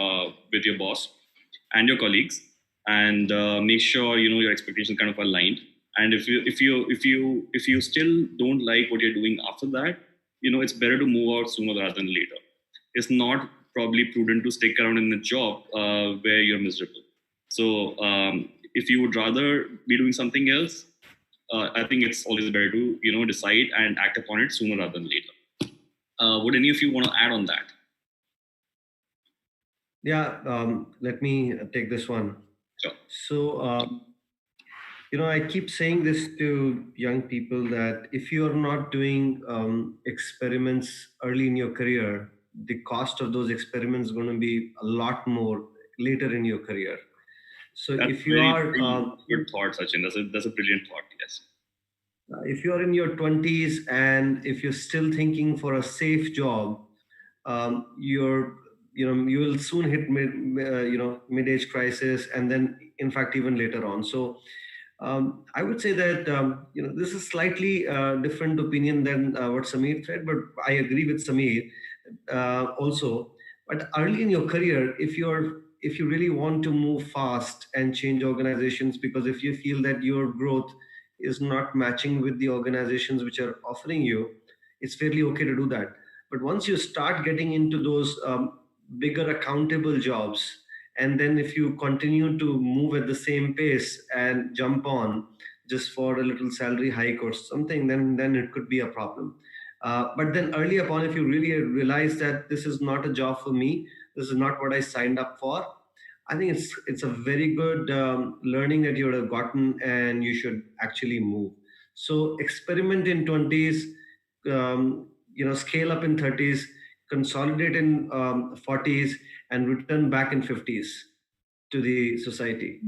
boss and your colleagues, and make sure your expectations kind of aligned. And if you still don't like what you're doing after that, it's better to move out sooner rather than later. It's not probably prudent to stick around in a job where you're miserable. So if you would rather be doing something else, I think it's always better to decide and act upon it sooner rather than later. Would any of you want to add on that? Yeah, let me take this one. Sure. So, I keep saying this to young people that if you are not doing experiments early in your career, the cost of those experiments is going to be a lot more later in your career. So That's if you are good thought, Sachin. That's a brilliant thought. Yes. if you're in your 20s and if you're still thinking for a safe job, you will soon hit mid-age crisis, and then in fact even later on. So I would say that this is slightly different opinion than what Sameer said, but I agree with Sameer also. But early in your career, if you really want to move fast and change organizations, because if you feel that your growth is not matching with the organizations which are offering you, it's fairly okay to do that. But once you start getting into those bigger accountable jobs, and then if you continue to move at the same pace and jump on just for a little salary hike or something, then it could be a problem. But then early upon, if you really realize that this is not a job for me, this is not what I signed up for, I think it's a very good learning that you would have gotten, and you should actually move. So experiment in 20s, scale up in 30s, consolidate in 40s, and return back in 50s to the society.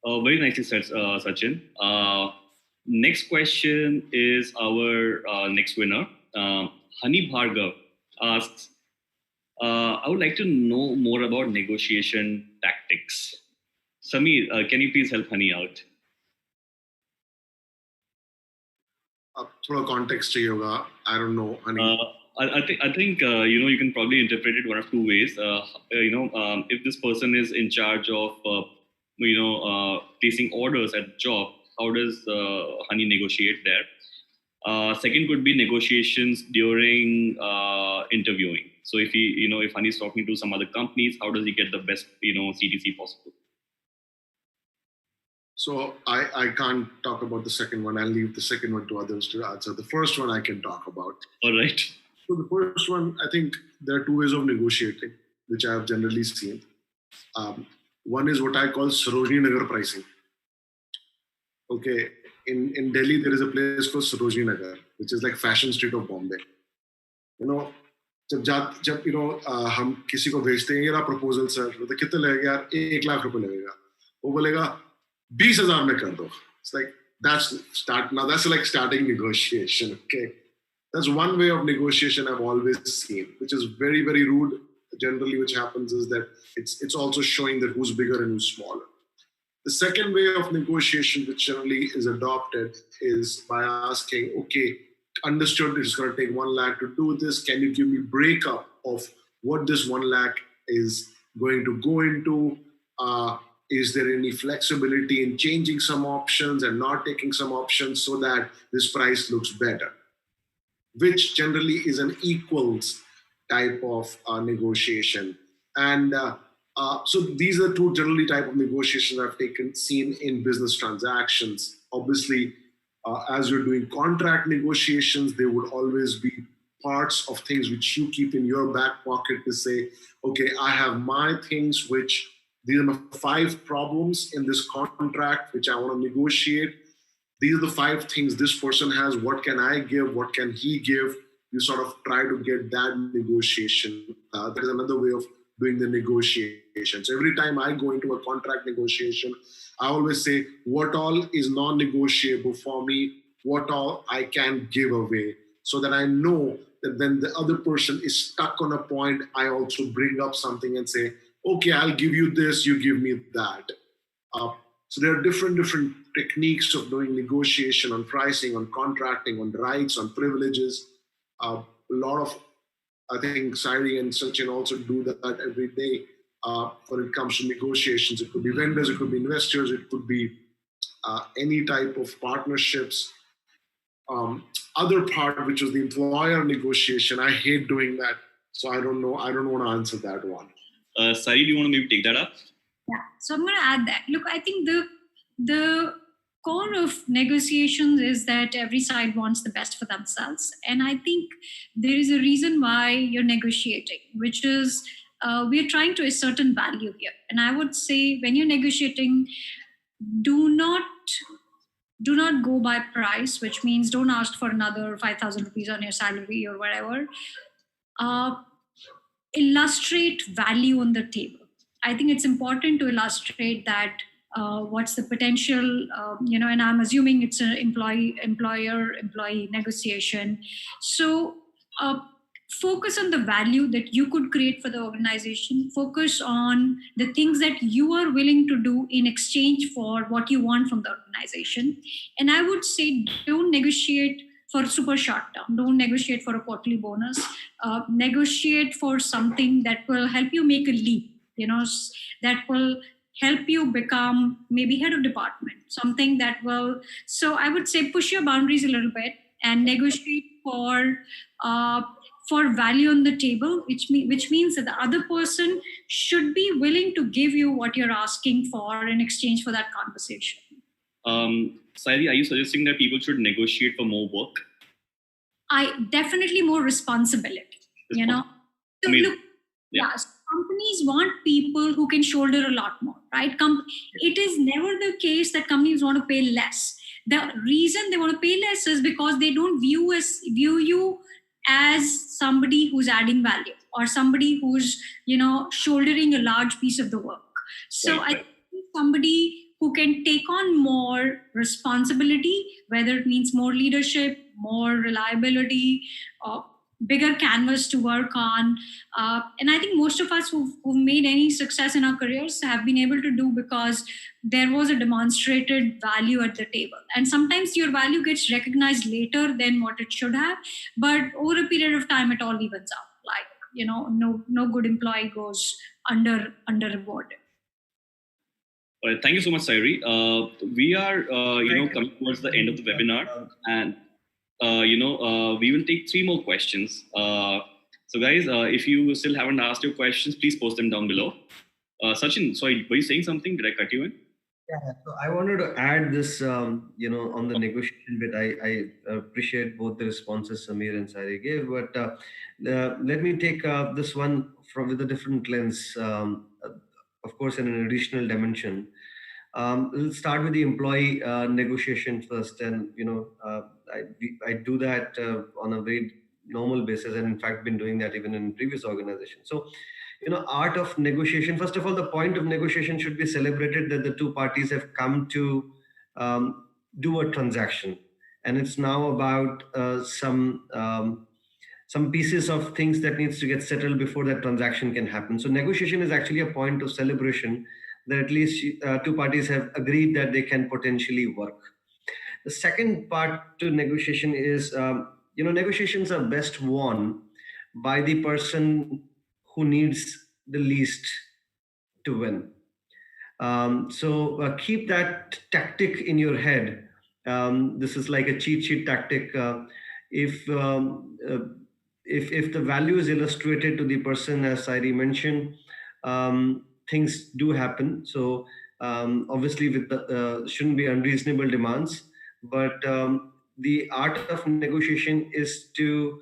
Very nicely said, Sachin. Next question is our next winner. Hani Bhargav asks, I would like to know more about negotiation tactics. Sameer, can you please help Hani out? थोड़ा context चाहिए होगा. I don't know. Hani. I think you can probably interpret it one of two ways. If this person is in charge of placing orders at job, how does Hani negotiate there? Second could be negotiations during interviewing. So if if Hani is talking to some other companies, how does he get the best CTC possible? So I can't talk about the second one. I'll leave the second one to others to answer. The first one I can talk about. All right. So the first one, I think there are two ways of negotiating, which I have generally seen. One is what I call Sarojini Nagar pricing. Okay, in Delhi there is a place called Sarojini Nagar, which is like fashion street of Bombay. जब हम किसी को भेजते हैं, ये proposal sir, तो कितने लगेगा यार? 1 लाख रुपए लगेगा. वो बोलेगा 20,000 में कर दो. It's like that's like starting negotiation. Okay, that's one way of negotiation I've always seen, which is very, very rude. Generally, which happens is that it's also showing that who's bigger and who's smaller. The second way of negotiation, which generally is adopted, is by asking, okay, understood it's going to take 1 lakh to do this. Can you give me breakup of what this 1 lakh is going to go into? Is there any flexibility in changing some options and not taking some options so that this price looks better? Which generally is an equals type of negotiation. And so these are two generally type of negotiations I've seen in business transactions. Obviously, as you're doing contract negotiations, there would always be parts of things which you keep in your back pocket to say, okay, I have my things which these are my 5 problems in this contract which I want to negotiate. These are the 5 things this person has. What can I give? What can he give? You sort of try to get that negotiation. That is another way of doing the negotiation. So every time I go into a contract negotiation, I always say, what all is non-negotiable for me? What all I can give away? So that I know that when the other person is stuck on a point, I also bring up something and say, okay, I'll give you this, you give me that. So there are different techniques of doing negotiation on pricing, on contracting, on rights, on privileges. A lot of, I think Sairee and Sachin also do that every day when it comes to negotiations. It could be vendors, it could be investors, it could be any type of partnerships. Other part, which was the employer negotiation, I hate doing that. So I don't know. I don't want to answer that one. Sairee, do you want to maybe take that up? Yeah. So I'm going to add that. Look, I think the core of negotiations is that every side wants the best for themselves. And I think there is a reason why you're negotiating, which is we're trying to assert a value here. And I would say when you're negotiating, do not go by price, which means don't ask for another 5,000 rupees on your salary or whatever. Illustrate value on the table. I think it's important to illustrate that what's the potential, and I'm assuming it's an employer-employee negotiation. So focus on the value that you could create for the organization. Focus on the things that you are willing to do in exchange for what you want from the organization. And I would say don't negotiate for super short term. Don't negotiate for a quarterly bonus. Negotiate for something that will help you make a leap, that will help you become maybe head of department, something that will. So I would say push your boundaries a little bit and negotiate for value on the table, which means that the other person should be willing to give you what you're asking for in exchange for that conversation. Sairee, are you suggesting that people should negotiate for more work? Definitely more responsibility. So look, companies want people who can shoulder a lot more, right? It is never the case that companies want to pay less. The reason they want to pay less is because they don't view you as somebody who's adding value or somebody who's shouldering a large piece of the work. So I think somebody who can take on more responsibility, whether it means more leadership, more reliability, bigger canvas to work on. And I think most of us who've made any success in our careers have been able to do because there was a demonstrated value at the table. And sometimes your value gets recognized later than what it should have. But over a period of time, it all evens out. No good employee goes under rewarded. All right, thank you so much, Sairee. We are, coming towards the end of the webinar, and we will take 3 more questions. So, guys, if you still haven't asked your questions, please post them down below. Sachin, sorry, were you saying something? Did I cut you in? Yeah, so I wanted to add this, on the negotiation bit. I appreciate both the responses Samir and Sairee gave, but let me take this one with a different lens. Of course, in an additional dimension. We'll start with the employee negotiation first, and I do that on a very normal basis, and in fact, been doing that even in previous organizations. So, art of negotiation. First of all, the point of negotiation should be celebrated that the two parties have come to do a transaction, and it's now about some pieces of things that needs to get settled before that transaction can happen. So negotiation is actually a point of celebration that at least two parties have agreed that they can potentially work. The second part to negotiation is, negotiations are best won by the person who needs the least to win. So keep that tactic in your head. This is like a cheat sheet tactic. If the value is illustrated to the person, as Sairee mentioned, things do happen. So obviously, with the shouldn't be unreasonable demands, but the art of negotiation is to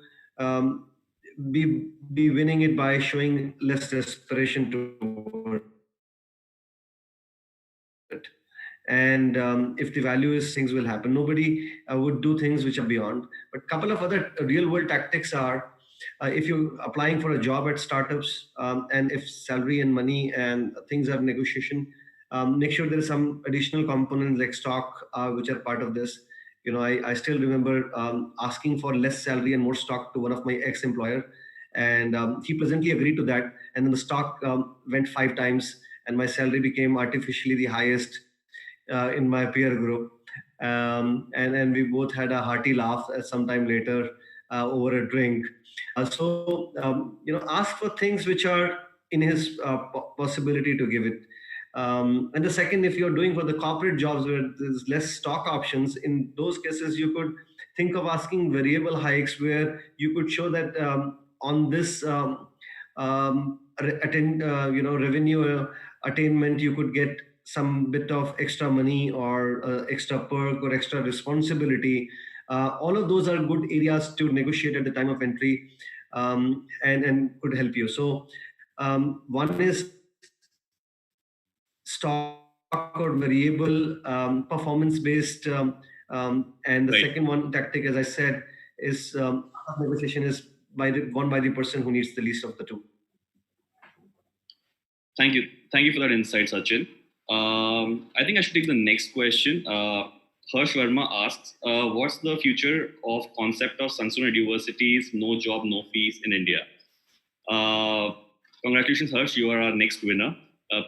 be winning it by showing less desperation towards it. And if the value is, things will happen. Nobody would do things which are beyond. But a couple of other real world tactics are, if you're applying for a job at startups, and if salary and money and things are negotiation, make sure there is some additional components like stock, which are part of this. I still remember asking for less salary and more stock to one of my ex-employer, and he pleasantly agreed to that. And then the stock went 5 times, and my salary became artificially the highest in my peer group. And we both had a hearty laugh sometime later over a drink. So ask for things which are in his possibility to give it. And the second, if you're doing for the corporate jobs where there's less stock options, in those cases, you could think of asking variable hikes where you could show that on this revenue attainment, you could get some bit of extra money or extra perk or extra responsibility. All of those are good areas to negotiate at the time of entry, and could help you. So one is stock or variable performance-based, and the second one tactic, as I said, is negotiation is won by the person who needs the least of the two. Thank you for that insight, Sachin. I think I should take the next question. Harsh Verma asks, what's the future of concept of Sunstone Eduversity's no job, no fees in India? Congratulations, Harsh. You are our next winner.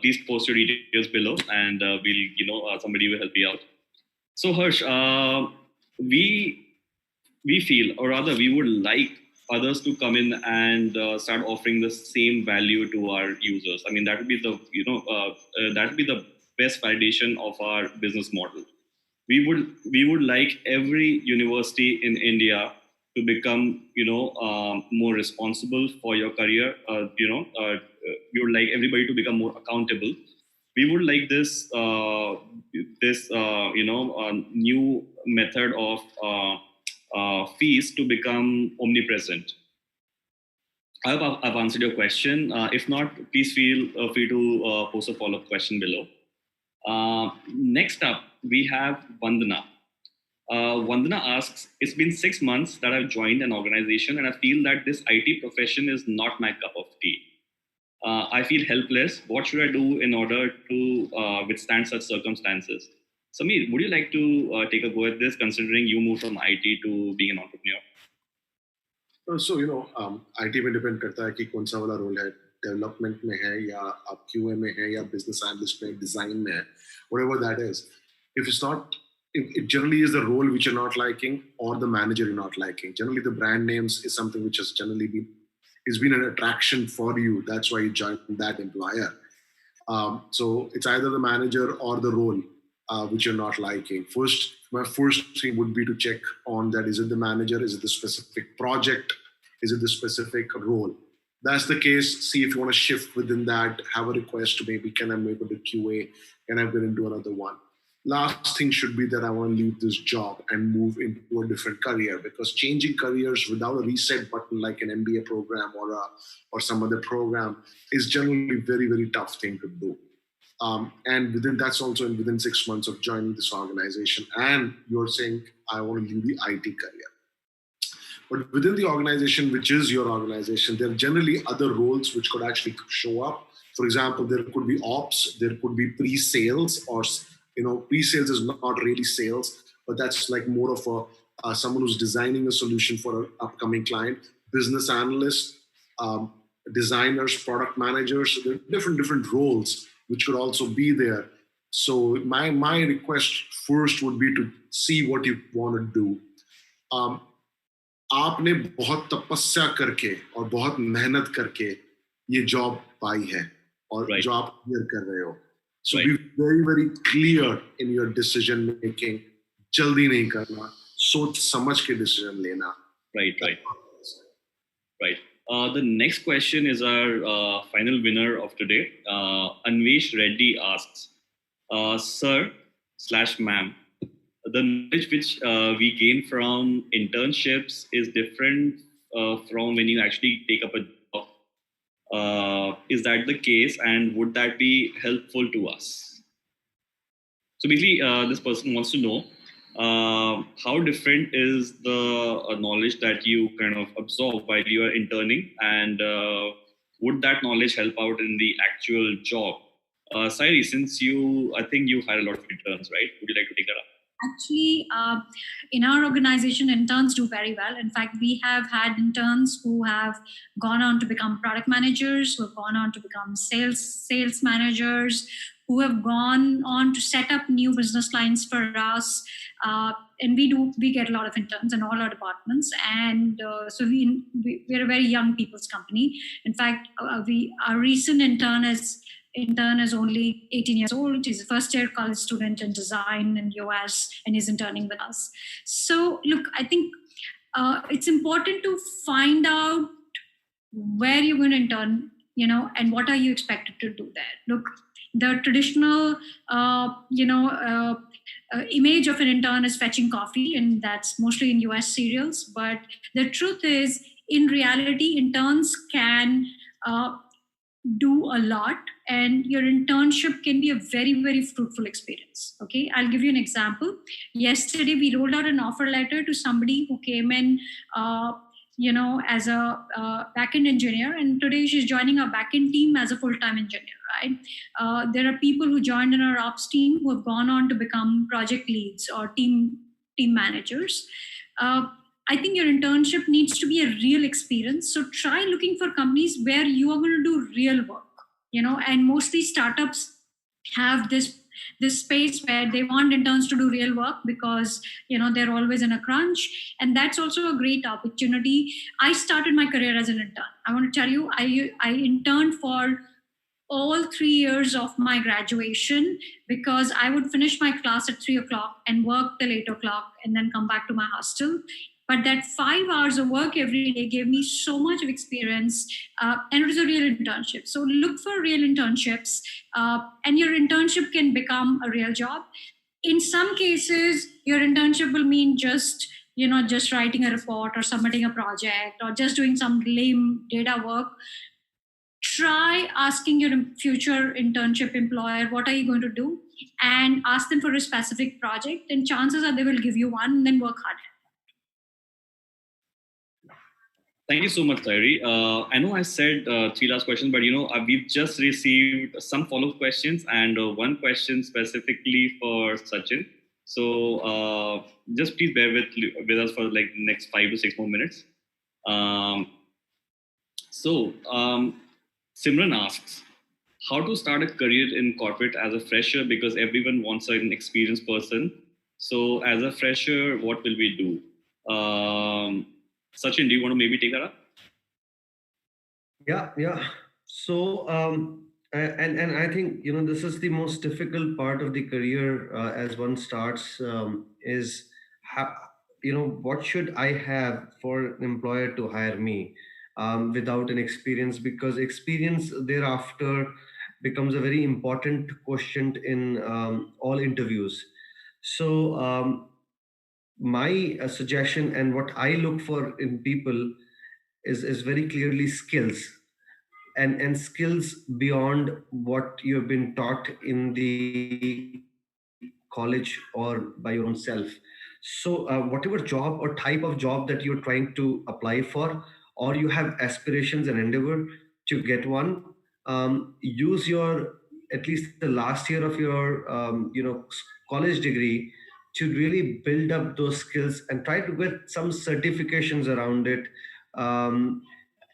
Please post your details below, and somebody will help you out. So, Harsh, we feel, or rather, we would like others to come in and start offering the same value to our users. I mean, that would be the best validation of our business model. We would like every university in India to become more responsible for your career. We would like everybody to become more accountable. We would like this new method of fees to become omnipresent. I hope I've answered your question. If not, please feel free to post a follow-up question below. Next up, we have Vandana. Vandana asks, it's been 6 months that I've joined an organization and I feel that this IT profession is not my cup of tea. I feel helpless. What should I do in order to withstand such circumstances? Sameer, would you like to take a go at this, considering you moved from IT to being an entrepreneur? So, IT में depend करता है कि कौन सा वाला role है, development में है या आप QA में है या business analyst में, design में है, whatever that is. If it generally is the role which you're not liking or the manager you're not liking. Generally, the brand names is something which has generally been an attraction for you. That's why you joined that employer. So it's either the manager or the role which you're not liking. My first thing would be to check on that. Is it the manager? Is it the specific project? Is it the specific role? That's the case. See if you want to shift within that. Have a request to maybe, can I move into QA? Can I get into another one? Last thing should be that I want to leave this job and move into a different career, because changing careers without a reset button like an MBA program or some other program is generally very, very tough thing to do. And within 6 months of joining this organization, and you're saying, I want to leave the IT career. But within the organization, which is your organization, there are generally other roles which could actually show up. For example, there could be ops, there could be pre-sales, or pre-sales is not really sales, but that's like more of someone who's designing a solution for an upcoming client, business analyst, designers, product managers. So there are different roles which could also be there. So my request first would be to see what you want to do. आपने बहुत तपस्या करके और बहुत मेहनत करके ये job पाई है और जो आप क्लियर कर रहे हो. So be very, very clear in your decision making. जल्दी नहीं करना, सोच समझ के decision लेना. Right. The next question is our final winner of today. Anvesh Reddy asks, Sir/Ma'am, the knowledge which we gain from internships is different from when you actually take up a job. Is that the case, and would that be helpful to us? So basically, this person wants to know how different is the knowledge that you kind of absorb while you are interning, and would that knowledge help out in the actual job? Sairee, since I think you had a lot of interns, right? Would you like to take that up? Actually, in our organization, interns do very well. In fact, we have had interns who have gone on to become product managers, who have gone on to become sales managers, who have gone on to set up new business lines for us. And we get a lot of interns in all our departments. And so we're a very young people's company. In fact, our recent intern is only 18 years old. He's a first-year college student in design in US, and he's interning with us. So, look, I think it's important to find out where you're going to intern, and what are you expected to do there. Look, the traditional, image of an intern is fetching coffee, and that's mostly in US cereals. But the truth is, in reality, interns can do a lot, and your internship can be a very, very fruitful experience. Okay, I'll give you an example. Yesterday, we rolled out an offer letter to somebody who came in, as a backend engineer, and today she's joining our backend team as a full-time engineer. right? There are people who joined in our ops team who have gone on to become project leads or team managers. I think your internship needs to be a real experience. So try looking for companies where you are going to do real work, and mostly startups have this space where they want interns to do real work because they're always in a crunch, and that's also a great opportunity. I started my career as an intern. I want to tell you, I interned for all 3 years of my graduation because I would finish my class at 3 o'clock and work till 8 o'clock and then come back to my hostel. But that 5 hours of work every day gave me so much of experience, and it was a real internship. So look for real internships, and your internship can become a real job. In some cases, your internship will mean just writing a report or submitting a project or just doing some lame data work. Try asking your future internship employer, what are you going to do? And ask them for a specific project, and chances are they will give you one, and then work hard. Thank you so much, Sairee. I know I said 3 last questions, but we've just received some follow-up questions and one question specifically for Sachin. So just please bear with us for like next 5 to 6 more minutes. Simran asks, how to start a career in corporate as a fresher, because everyone wants an experienced person. So as a fresher, what will we do? Sachin, do you want to maybe take that up? Yeah. So, and I think, this is the most difficult part of the career as one starts, is, what should I have for an employer to hire me without an experience? Because experience thereafter becomes a very important question in all interviews. So, my suggestion and what I look for in people is very clearly skills, and skills beyond what you've been taught in the college or by your own self. So whatever job or type of job that you're trying to apply for, or you have aspirations and endeavor to get one, use your at least the last year of your college degree to really build up those skills and try to get some certifications around it,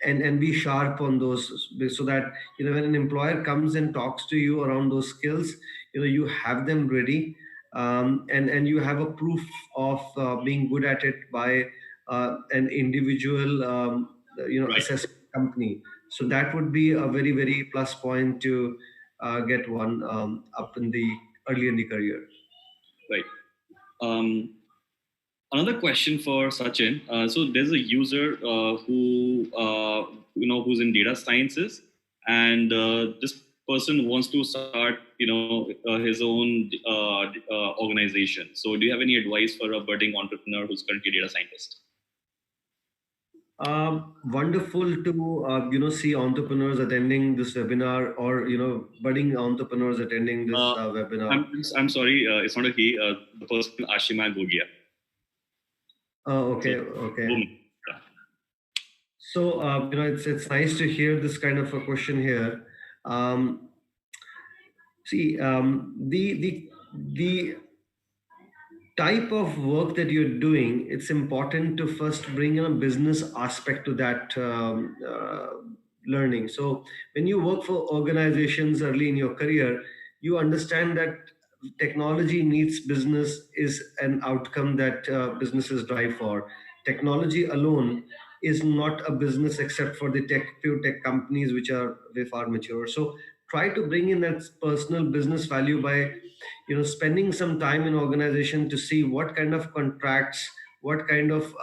and be sharp on those, so that when an employer comes and talks to you around those skills, you have them ready, and you have a proof of being good at it by an individual Right. assessment company. So that would be a very, very plus point to get one up in the early in the career. Right. Another question for Sachin. So there's a user who's in data sciences, and this person wants to start his own organization. So do you have any advice for a budding entrepreneur who's currently a data scientist? Wonderful to see entrepreneurs attending this webinar, or budding entrepreneurs attending this webinar. I'm sorry, it's not a he. The person Ashima Gogia. Oh, okay. So it's nice to hear this kind of a question here. The type of work that you're doing, it's important to first bring in a business aspect to that learning. So when you work for organizations early in your career, you understand that technology needs business is an outcome that businesses drive for. Technology alone is not a business except for the few tech companies which are way far mature. So try to bring in that personal business value by spending some time in organization to see what kind of contracts, what kind of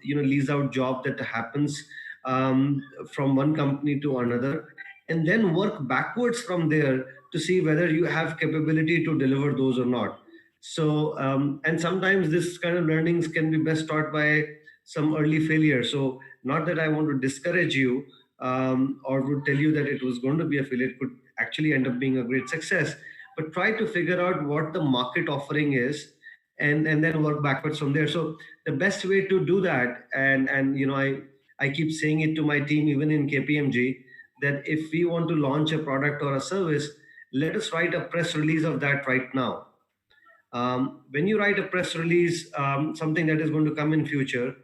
lease out job that happens from one company to another, and then work backwards from there to see whether you have capability to deliver those or not. So and sometimes this kind of learnings can be best taught by some early failure. So not that I want to discourage you or would tell you that it was going to be a failure. It could actually end up being a great success, but try to figure out what the market offering is, and then work backwards from there. So the best way to do that, and I keep saying it to my team even in KPMG, that if we want to launch a product or a service, let us write a press release of that right now. When you write a press release, something that is going to come in future,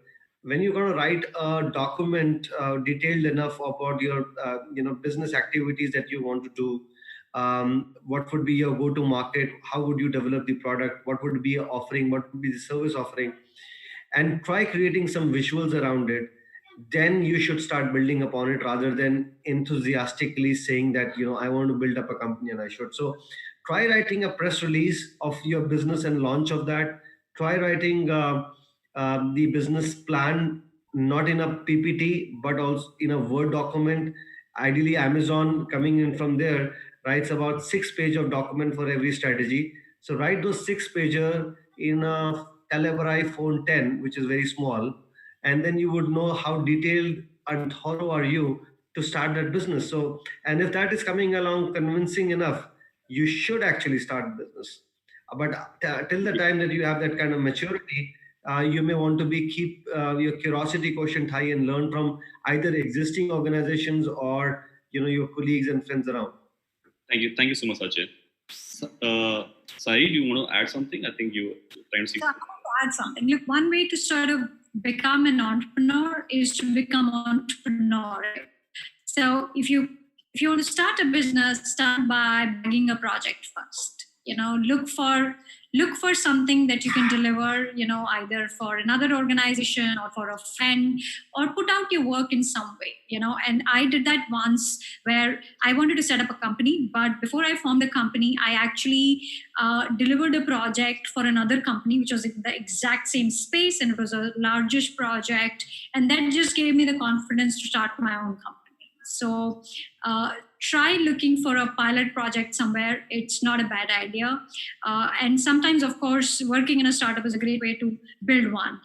when you're going to write a document detailed enough about your business activities that you want to do, what would be your go-to market, how would you develop the product, what would be your offering, what would be the service offering, and try creating some visuals around it, then you should start building upon it rather than enthusiastically saying that, I want to build up a company and I should. So try writing a press release of your business and launch of that. Try writing the business plan, not in a PPT, but also in a Word document. Ideally, Amazon coming in from there writes about 6 pages of document for every strategy. So write those 6 pages in a Calibri Phone 10, which is very small, and then you would know how detailed and thorough are you to start that business. So, and if that is coming along convincing enough, you should actually start business. But till the time that you have that kind of maturity, you may want to keep your curiosity quotient high and learn from either existing organizations or your colleagues and friends around. Thank you so much, Sachin. Sairee, do you want to add something? I think you trying to see. So I want to add something. Look, one way to sort of become an entrepreneur is to become entrepreneurial. So if you want to start a business, start by bagging a project first. Look for something that you can deliver, either for another organization or for a friend, or put out your work in some way, and I did that once where I wanted to set up a company, but before I formed the company, I actually delivered a project for another company, which was in the exact same space, and it was a largest project, and that just gave me the confidence to start my own company. So try looking for a pilot project somewhere. It's not a bad idea. And sometimes, of course, working in a startup is a great way to build one.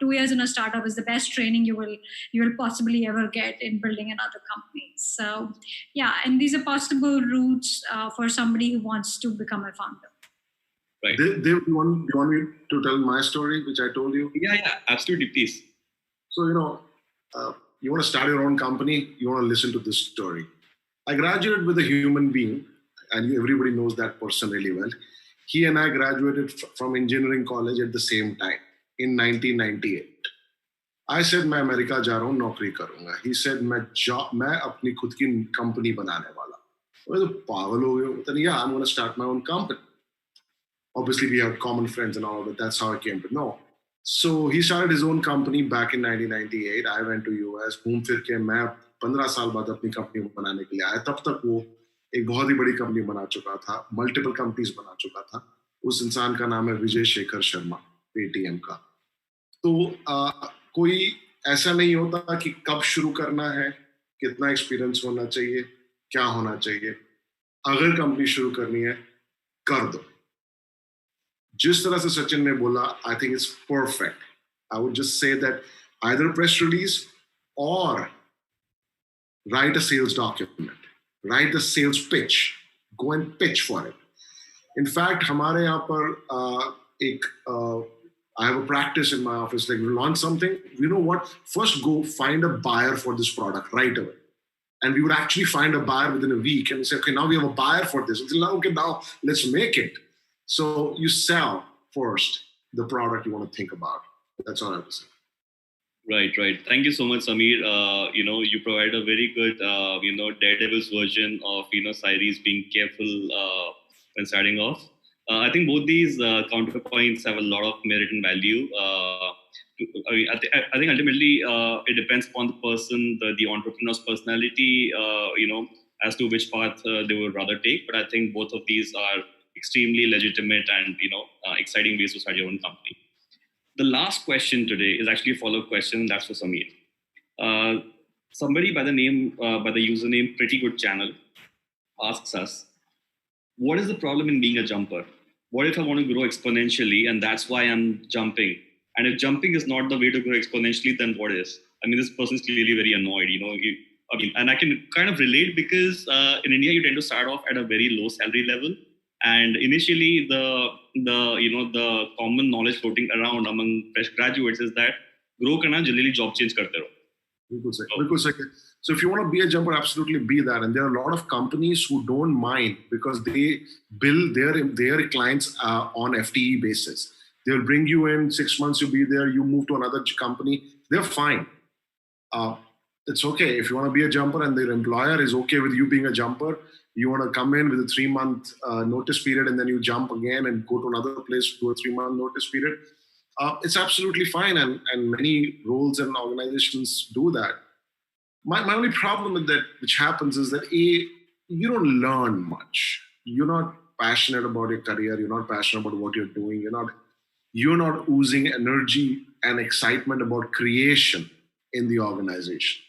2 years in a startup is the best training you will possibly ever get in building another company. So yeah, and these are possible routes for somebody who wants to become a founder. Right. Dave, you want me to tell my story, which I told you? Yeah, absolutely, please. So, you want to start your own company, you want to listen to this story. I graduated with a human being, and everybody knows that person really well. He and I graduated from engineering college at the same time in 1998. I said, मैं America जा रहा हूँ, नौकरी करूँगा. He said, मैं अपनी खुद की कंपनी बनाने वाला. मैं तो पागल हो गया. Then yeah, I'm going to start my own company. Obviously, we have common friends and all, but that's how I came to know. So he started his own company back in 1998. I went to US. घूम फिर के मैं 15 साल बाद अपनी company बनाने के लिए आया. तब तक वो एक बहुत ही बड़ी कंपनी बना चुका था, मल्टीपल कंपनीज बना चुका था. उस इंसान का नाम है विजय शेखर शर्मा, पेटीएम का. तो कोई ऐसा नहीं होता कि कब शुरू करना है, कितना एक्सपीरियंस होना चाहिए, क्या होना चाहिए. अगर कंपनी शुरू करनी है, कर दो. जिस तरह से सचिन ने बोला, I think it's perfect. I would just say that either press release or write a sales document, write the sales pitch, go and pitch for it. In fact, हमारे यहाँ पर I have a practice in my office, like we launch something, you know what, first go find a buyer for this product right away. And we would actually find a buyer within a week and we say, okay, now we have a buyer for this. It's like, okay, now let's make it. So you sell first the product you want to think about. That's all I have to say. Right. Thank you so much, Sameer. You provide a very good, daredevil's version of, Sairee's being careful when starting off. I think both these counterpoints have a lot of merit and value. I think ultimately it depends upon the person, the entrepreneur's personality, as to which path they would rather take. But I think both of these are extremely legitimate and exciting ways to start your own company. The last question today is actually a follow-up question. That's for Sameer. Somebody by the username Pretty Good Channel asks us, what is the problem in being a jumper? What if I want to grow exponentially and that's why I'm jumping? And if jumping is not the way to grow exponentially, then what is? I mean, this person is clearly very annoyed, and I can kind of relate because in India, you tend to start off at a very low salary level. And initially, the common knowledge floating around among fresh graduates is that grow करना generally job change करते रहो. बिल्कुल सही. So if you want to be a jumper, absolutely be that. And there are a lot of companies who don't mind because they bill their clients on FTE basis. They'll bring you in 6 months, you'll be there, you move to another company. They're fine. It's okay. If you want to be a jumper and their employer is okay with you being a jumper, you want to come in with a 3-month notice period and then you jump again and go to another place, do a 3-month notice period. It's absolutely fine. And many roles and organizations do that. My only problem with that, which happens, is that you don't learn much. You're not passionate about your career. You're not passionate about what you're doing. You're not oozing energy and excitement about creation in the organization.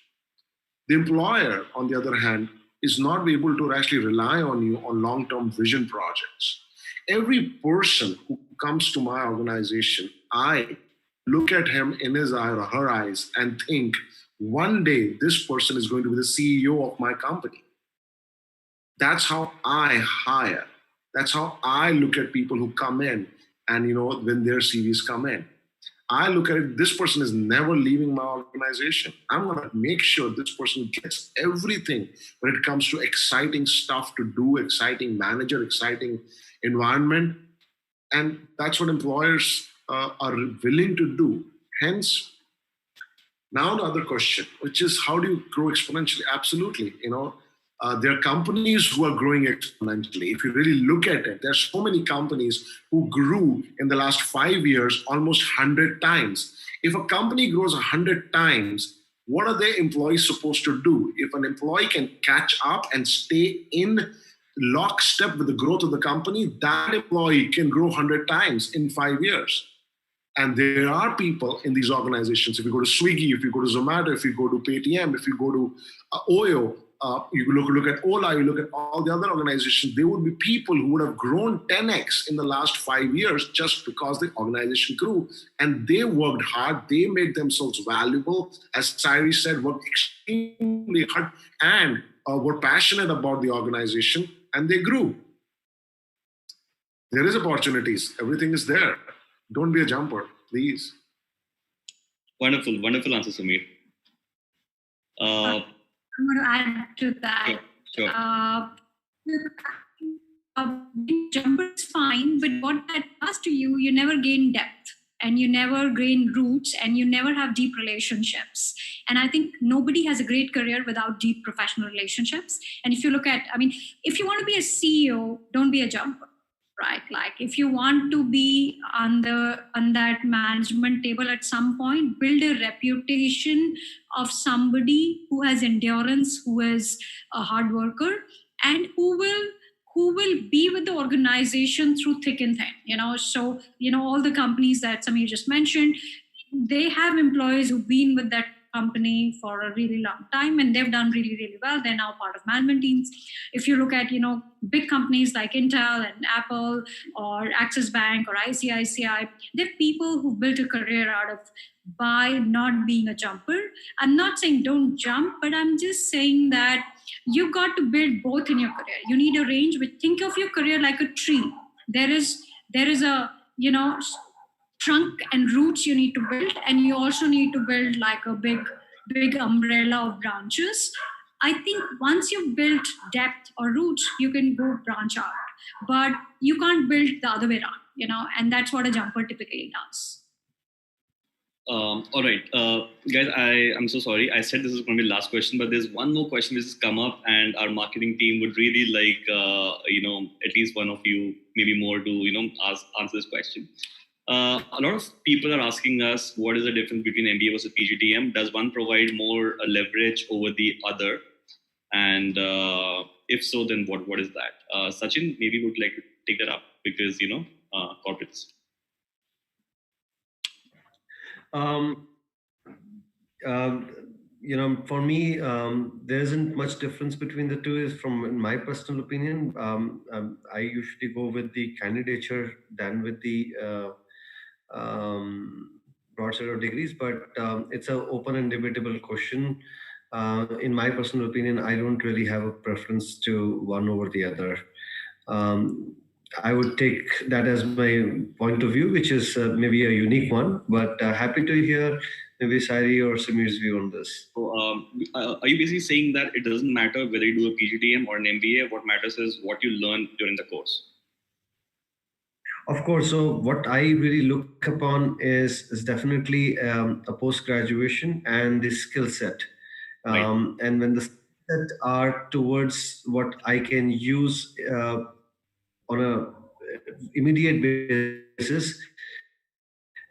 The employer, on the other hand, is not able to actually rely on you on long-term vision projects. Every person who comes to my organization, I look at him in his eye or her eyes and think, one day this person is going to be the CEO of my company. That's how I hire. That's how I look at people who come in and, when their CVs come in. I look at it, this person is never leaving my organization. I'm going to make sure this person gets everything when it comes to exciting stuff to do, exciting manager, exciting environment. And that's what employers are willing to do. Hence, now the other question, which is how do you grow exponentially? Absolutely. There are companies who are growing exponentially. If you really look at it, there's so many companies who grew in the last 5 years almost 100 times. If a company grows 100 times, what are their employees supposed to do? If an employee can catch up and stay in lockstep with the growth of the company, that employee can grow 100 times in 5 years. And there are people in these organizations. If you go to Swiggy, if you go to Zomato, if you go to Paytm, if you go to Oyo, you look at Ola, you look at all the other organizations, there would be people who would have grown 10x in the last 5 years just because the organization grew. And they worked hard. They made themselves valuable. As Sairee said, worked extremely hard and were passionate about the organization, and they grew. There is opportunities. Everything is there. Don't be a jumper, please. Wonderful answer, Sameer. I'm going to add to that. Sure. Being jumper is fine, but what that does to you, you never gain depth and you never gain roots and you never have deep relationships. And I think nobody has a great career without deep professional relationships. And if you look at, if you want to be a CEO, don't be a jumper. Right, like if you want to be on that management table at some point, build a reputation of somebody who has endurance, who is a hard worker, and who will be with the organization through thick and thin. So all the companies that Sameer just mentioned, they have employees who've been with that company for a really long time and they've done really, really well. They're now part of management teams. If you look at, big companies like Intel and Apple or Axis Bank or ICICI, they're people who built a career out of by not being a jumper. I'm not saying don't jump, but I'm just saying that you've got to build both in your career. You need a range, but think of your career like a tree. There is a, trunk and roots you need to build, and you also need to build like a big umbrella of branches. I think once you've built depth or roots, you can go branch out, but you can't build the other way around, and that's what a jumper typically does. All right, guys, I'm so sorry. I said this is going to be the last question, but there's one more question which has come up, and our marketing team would really like, at least one of you, maybe more, to, answer this question. A lot of people are asking us, what is the difference between MBA versus PGDM? Does one provide more leverage over the other? And if so, then what is that? Sachin, maybe would like to take that up because, corporates. For me, there isn't much difference between the two. Is from my personal opinion. I usually go with the candidature than with the broad set of degrees, but it's an open and debatable question. In my personal opinion, I don't really have a preference to one over the other. I would take that as my point of view, which is maybe a unique one, but happy to hear maybe Sairee or Sameer's view on this. So, are you basically saying that it doesn't matter whether you do a PGDM or an MBA? What matters is what you learn during the course. Of course. So what I really look upon is definitely a post-graduation and the skill set. Right. And when the skill set are towards what I can use on a immediate basis,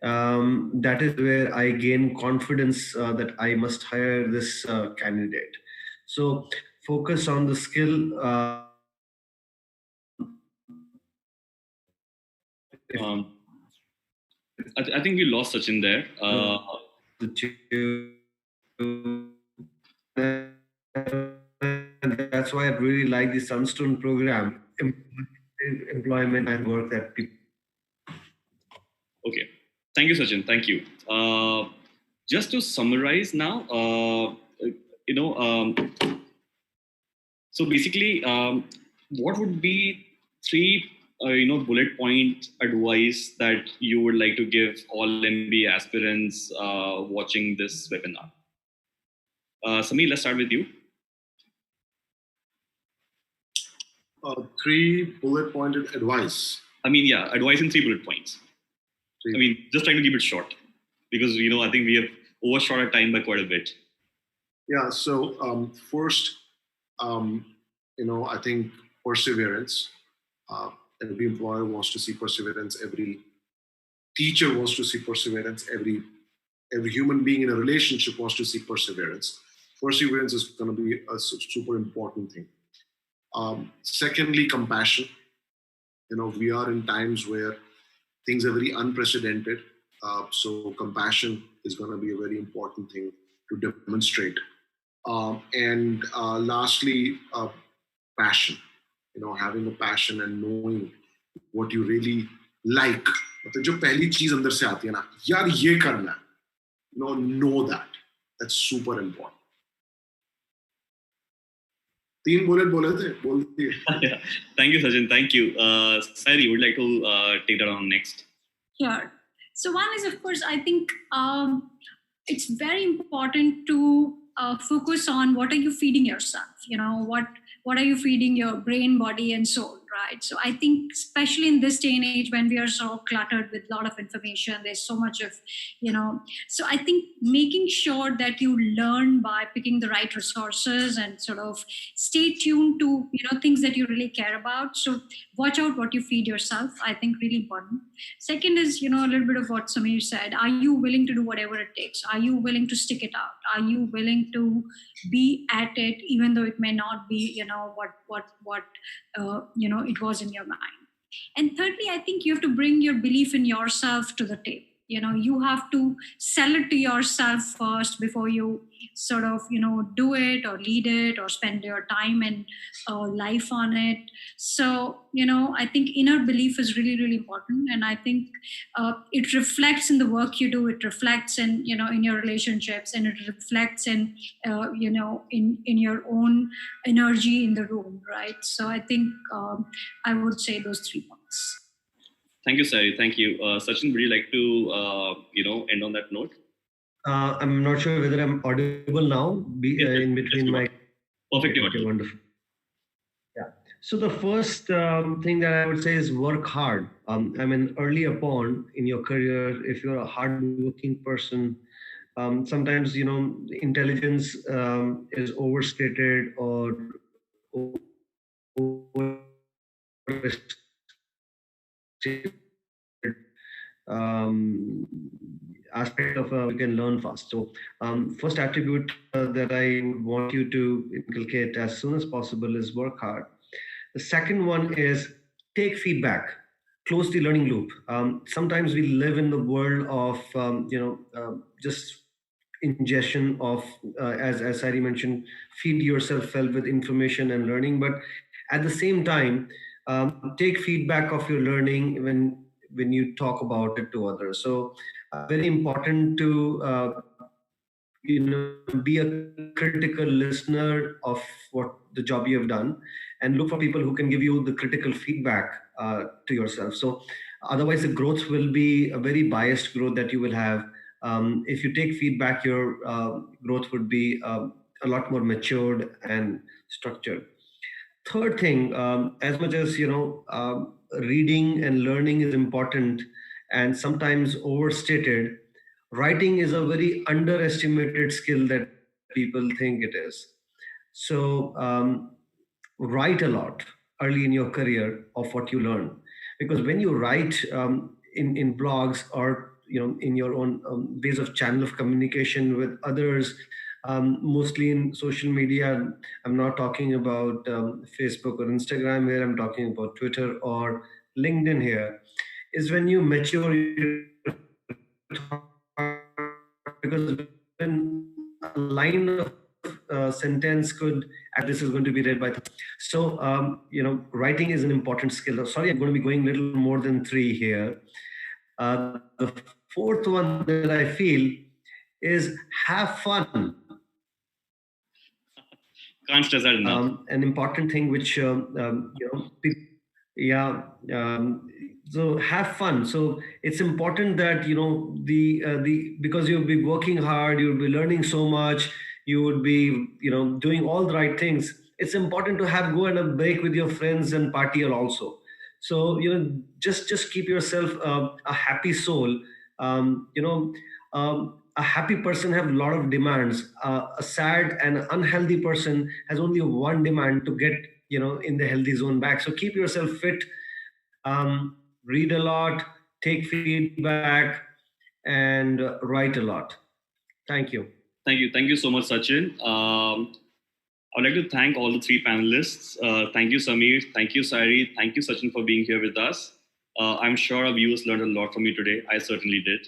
that is where I gain confidence that I must hire this candidate. So focus on the skill. I think we lost Sachin there. That's why I really like the Sunstone program, employment and work that people. Okay. Thank you, Sachin. Thank you. Just to summarize now, so basically, what would be three, bullet point advice that you would like to give all MBA aspirants watching this webinar? Sameer, let's start with you. 3 bullet pointed advice. Advice in 3 bullet points. Just trying to keep it short because, I think we have overshot our time by quite a bit. Yeah. So first, I think perseverance. Every employer wants to see perseverance. Every teacher wants to see perseverance. Every human being in a relationship wants to see perseverance. Perseverance is going to be a super important thing. Secondly, compassion. We are in times where things are very unprecedented. So compassion is going to be a very important thing to demonstrate. And lastly, passion. Having a passion and knowing what you really like. मतलब जो पहली चीज अंदर से आती है ना, यार ये करना है. Know that. That's super important. 3 bullet बोले थे, बोल दिए. Thank you, Sachin. Thank you. Sairee, would like to take that on next? Sure. So one is, of course, I think it's very important to focus on what are you feeding yourself. What are you feeding your brain, body, and soul, right? So I think, especially in this day and age when we are so cluttered with a lot of information, there's so much of, so I think making sure that you learn by picking the right resources and sort of stay tuned to, things that you really care about. So watch out what you feed yourself. I think really important. Second is, a little bit of what Sameer said. Are you willing to do whatever it takes? Are you willing to stick it out? Are you willing to be at it, even though it may not be, what it was in your mind? And thirdly, I think you have to bring your belief in yourself to the table. You have to sell it to yourself first before you sort of, do it or lead it or spend your time and life on it. So, I think inner belief is really, really important. And I think it reflects in the work you do. It reflects in, in your relationships, and it reflects in, in your own energy in the room, right? So I think I would say those 3 points. Thank you, Sairee. Thank you. Sachin, would you like to, end on that note? I'm not sure whether I'm audible now. In between my. Perfectly. Okay, wonderful. Yeah. So the first thing that I would say is work hard. Early upon in your career, if you're a hardworking person, sometimes intelligence is overstated or aspect of you can learn fast. So first attribute that I want you to inculcate as soon as possible is work hard. The second one is take feedback, close the learning loop. Sometimes we live in the world of just ingestion of as Sairee mentioned, feed yourself well with information and learning, but at the same time take feedback of your learning when you talk about it to others. So very important to be a critical listener of what the job you have done, and look for people who can give you the critical feedback to yourself. So otherwise the growth will be a very biased growth that you will have. If you take feedback, your growth would be a lot more matured and structured. Third thing, as much as reading and learning is important and sometimes overstated, writing is a very underestimated skill that people think it is. So write a lot early in your career of what you learn, because when you write in blogs or in your own ways of channel of communication with others, mostly in social media. I'm not talking about Facebook or Instagram here. I'm talking about Twitter or LinkedIn here. Is when you mature your thought, because when a line of sentence could this is going to be read by so writing is an important skill. Sorry, I'm going to be going a little more than three here. The fourth one that I feel is have fun. Can't stress that enough. An important thing which yeah so have fun. So it's important that the because you'll be working hard, you'll be learning so much, you would be doing all the right things. It's important to have go and a break with your friends and party also. So just keep yourself a happy soul. A happy person have a lot of demands. A sad and unhealthy person has only one demand to get in the healthy zone back. So keep yourself fit, read a lot, take feedback, and write a lot. Thank you. Thank you so much, Sachin. I'd like to thank all the three panelists. Thank you, Samir. Thank you, Sairee. Thank you, Sachin, for being here with us. I'm sure our viewers learned a lot from you today. I certainly did.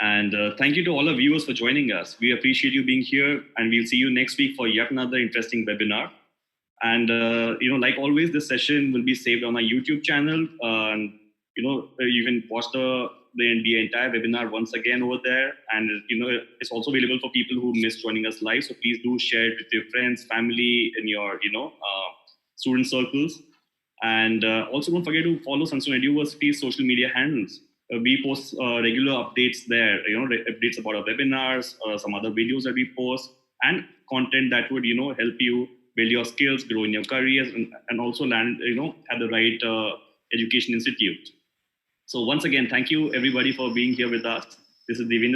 And thank you to all our viewers for joining us. We appreciate you being here, and we'll see you next week for yet another interesting webinar. And like always, this session will be saved on our YouTube channel. And you can watch the entire webinar once again over there. And it's also available for people who missed joining us live. So please do share it with your friends, family, and your student circles. And also don't forget to follow Sunstone Eduversity's social media handles. We post regular updates there, updates about our webinars, some other videos that we post, and content that would, help you build your skills, grow in your careers, and also land, at the right education institute. So once again, thank you everybody for being here with us. This is Devendra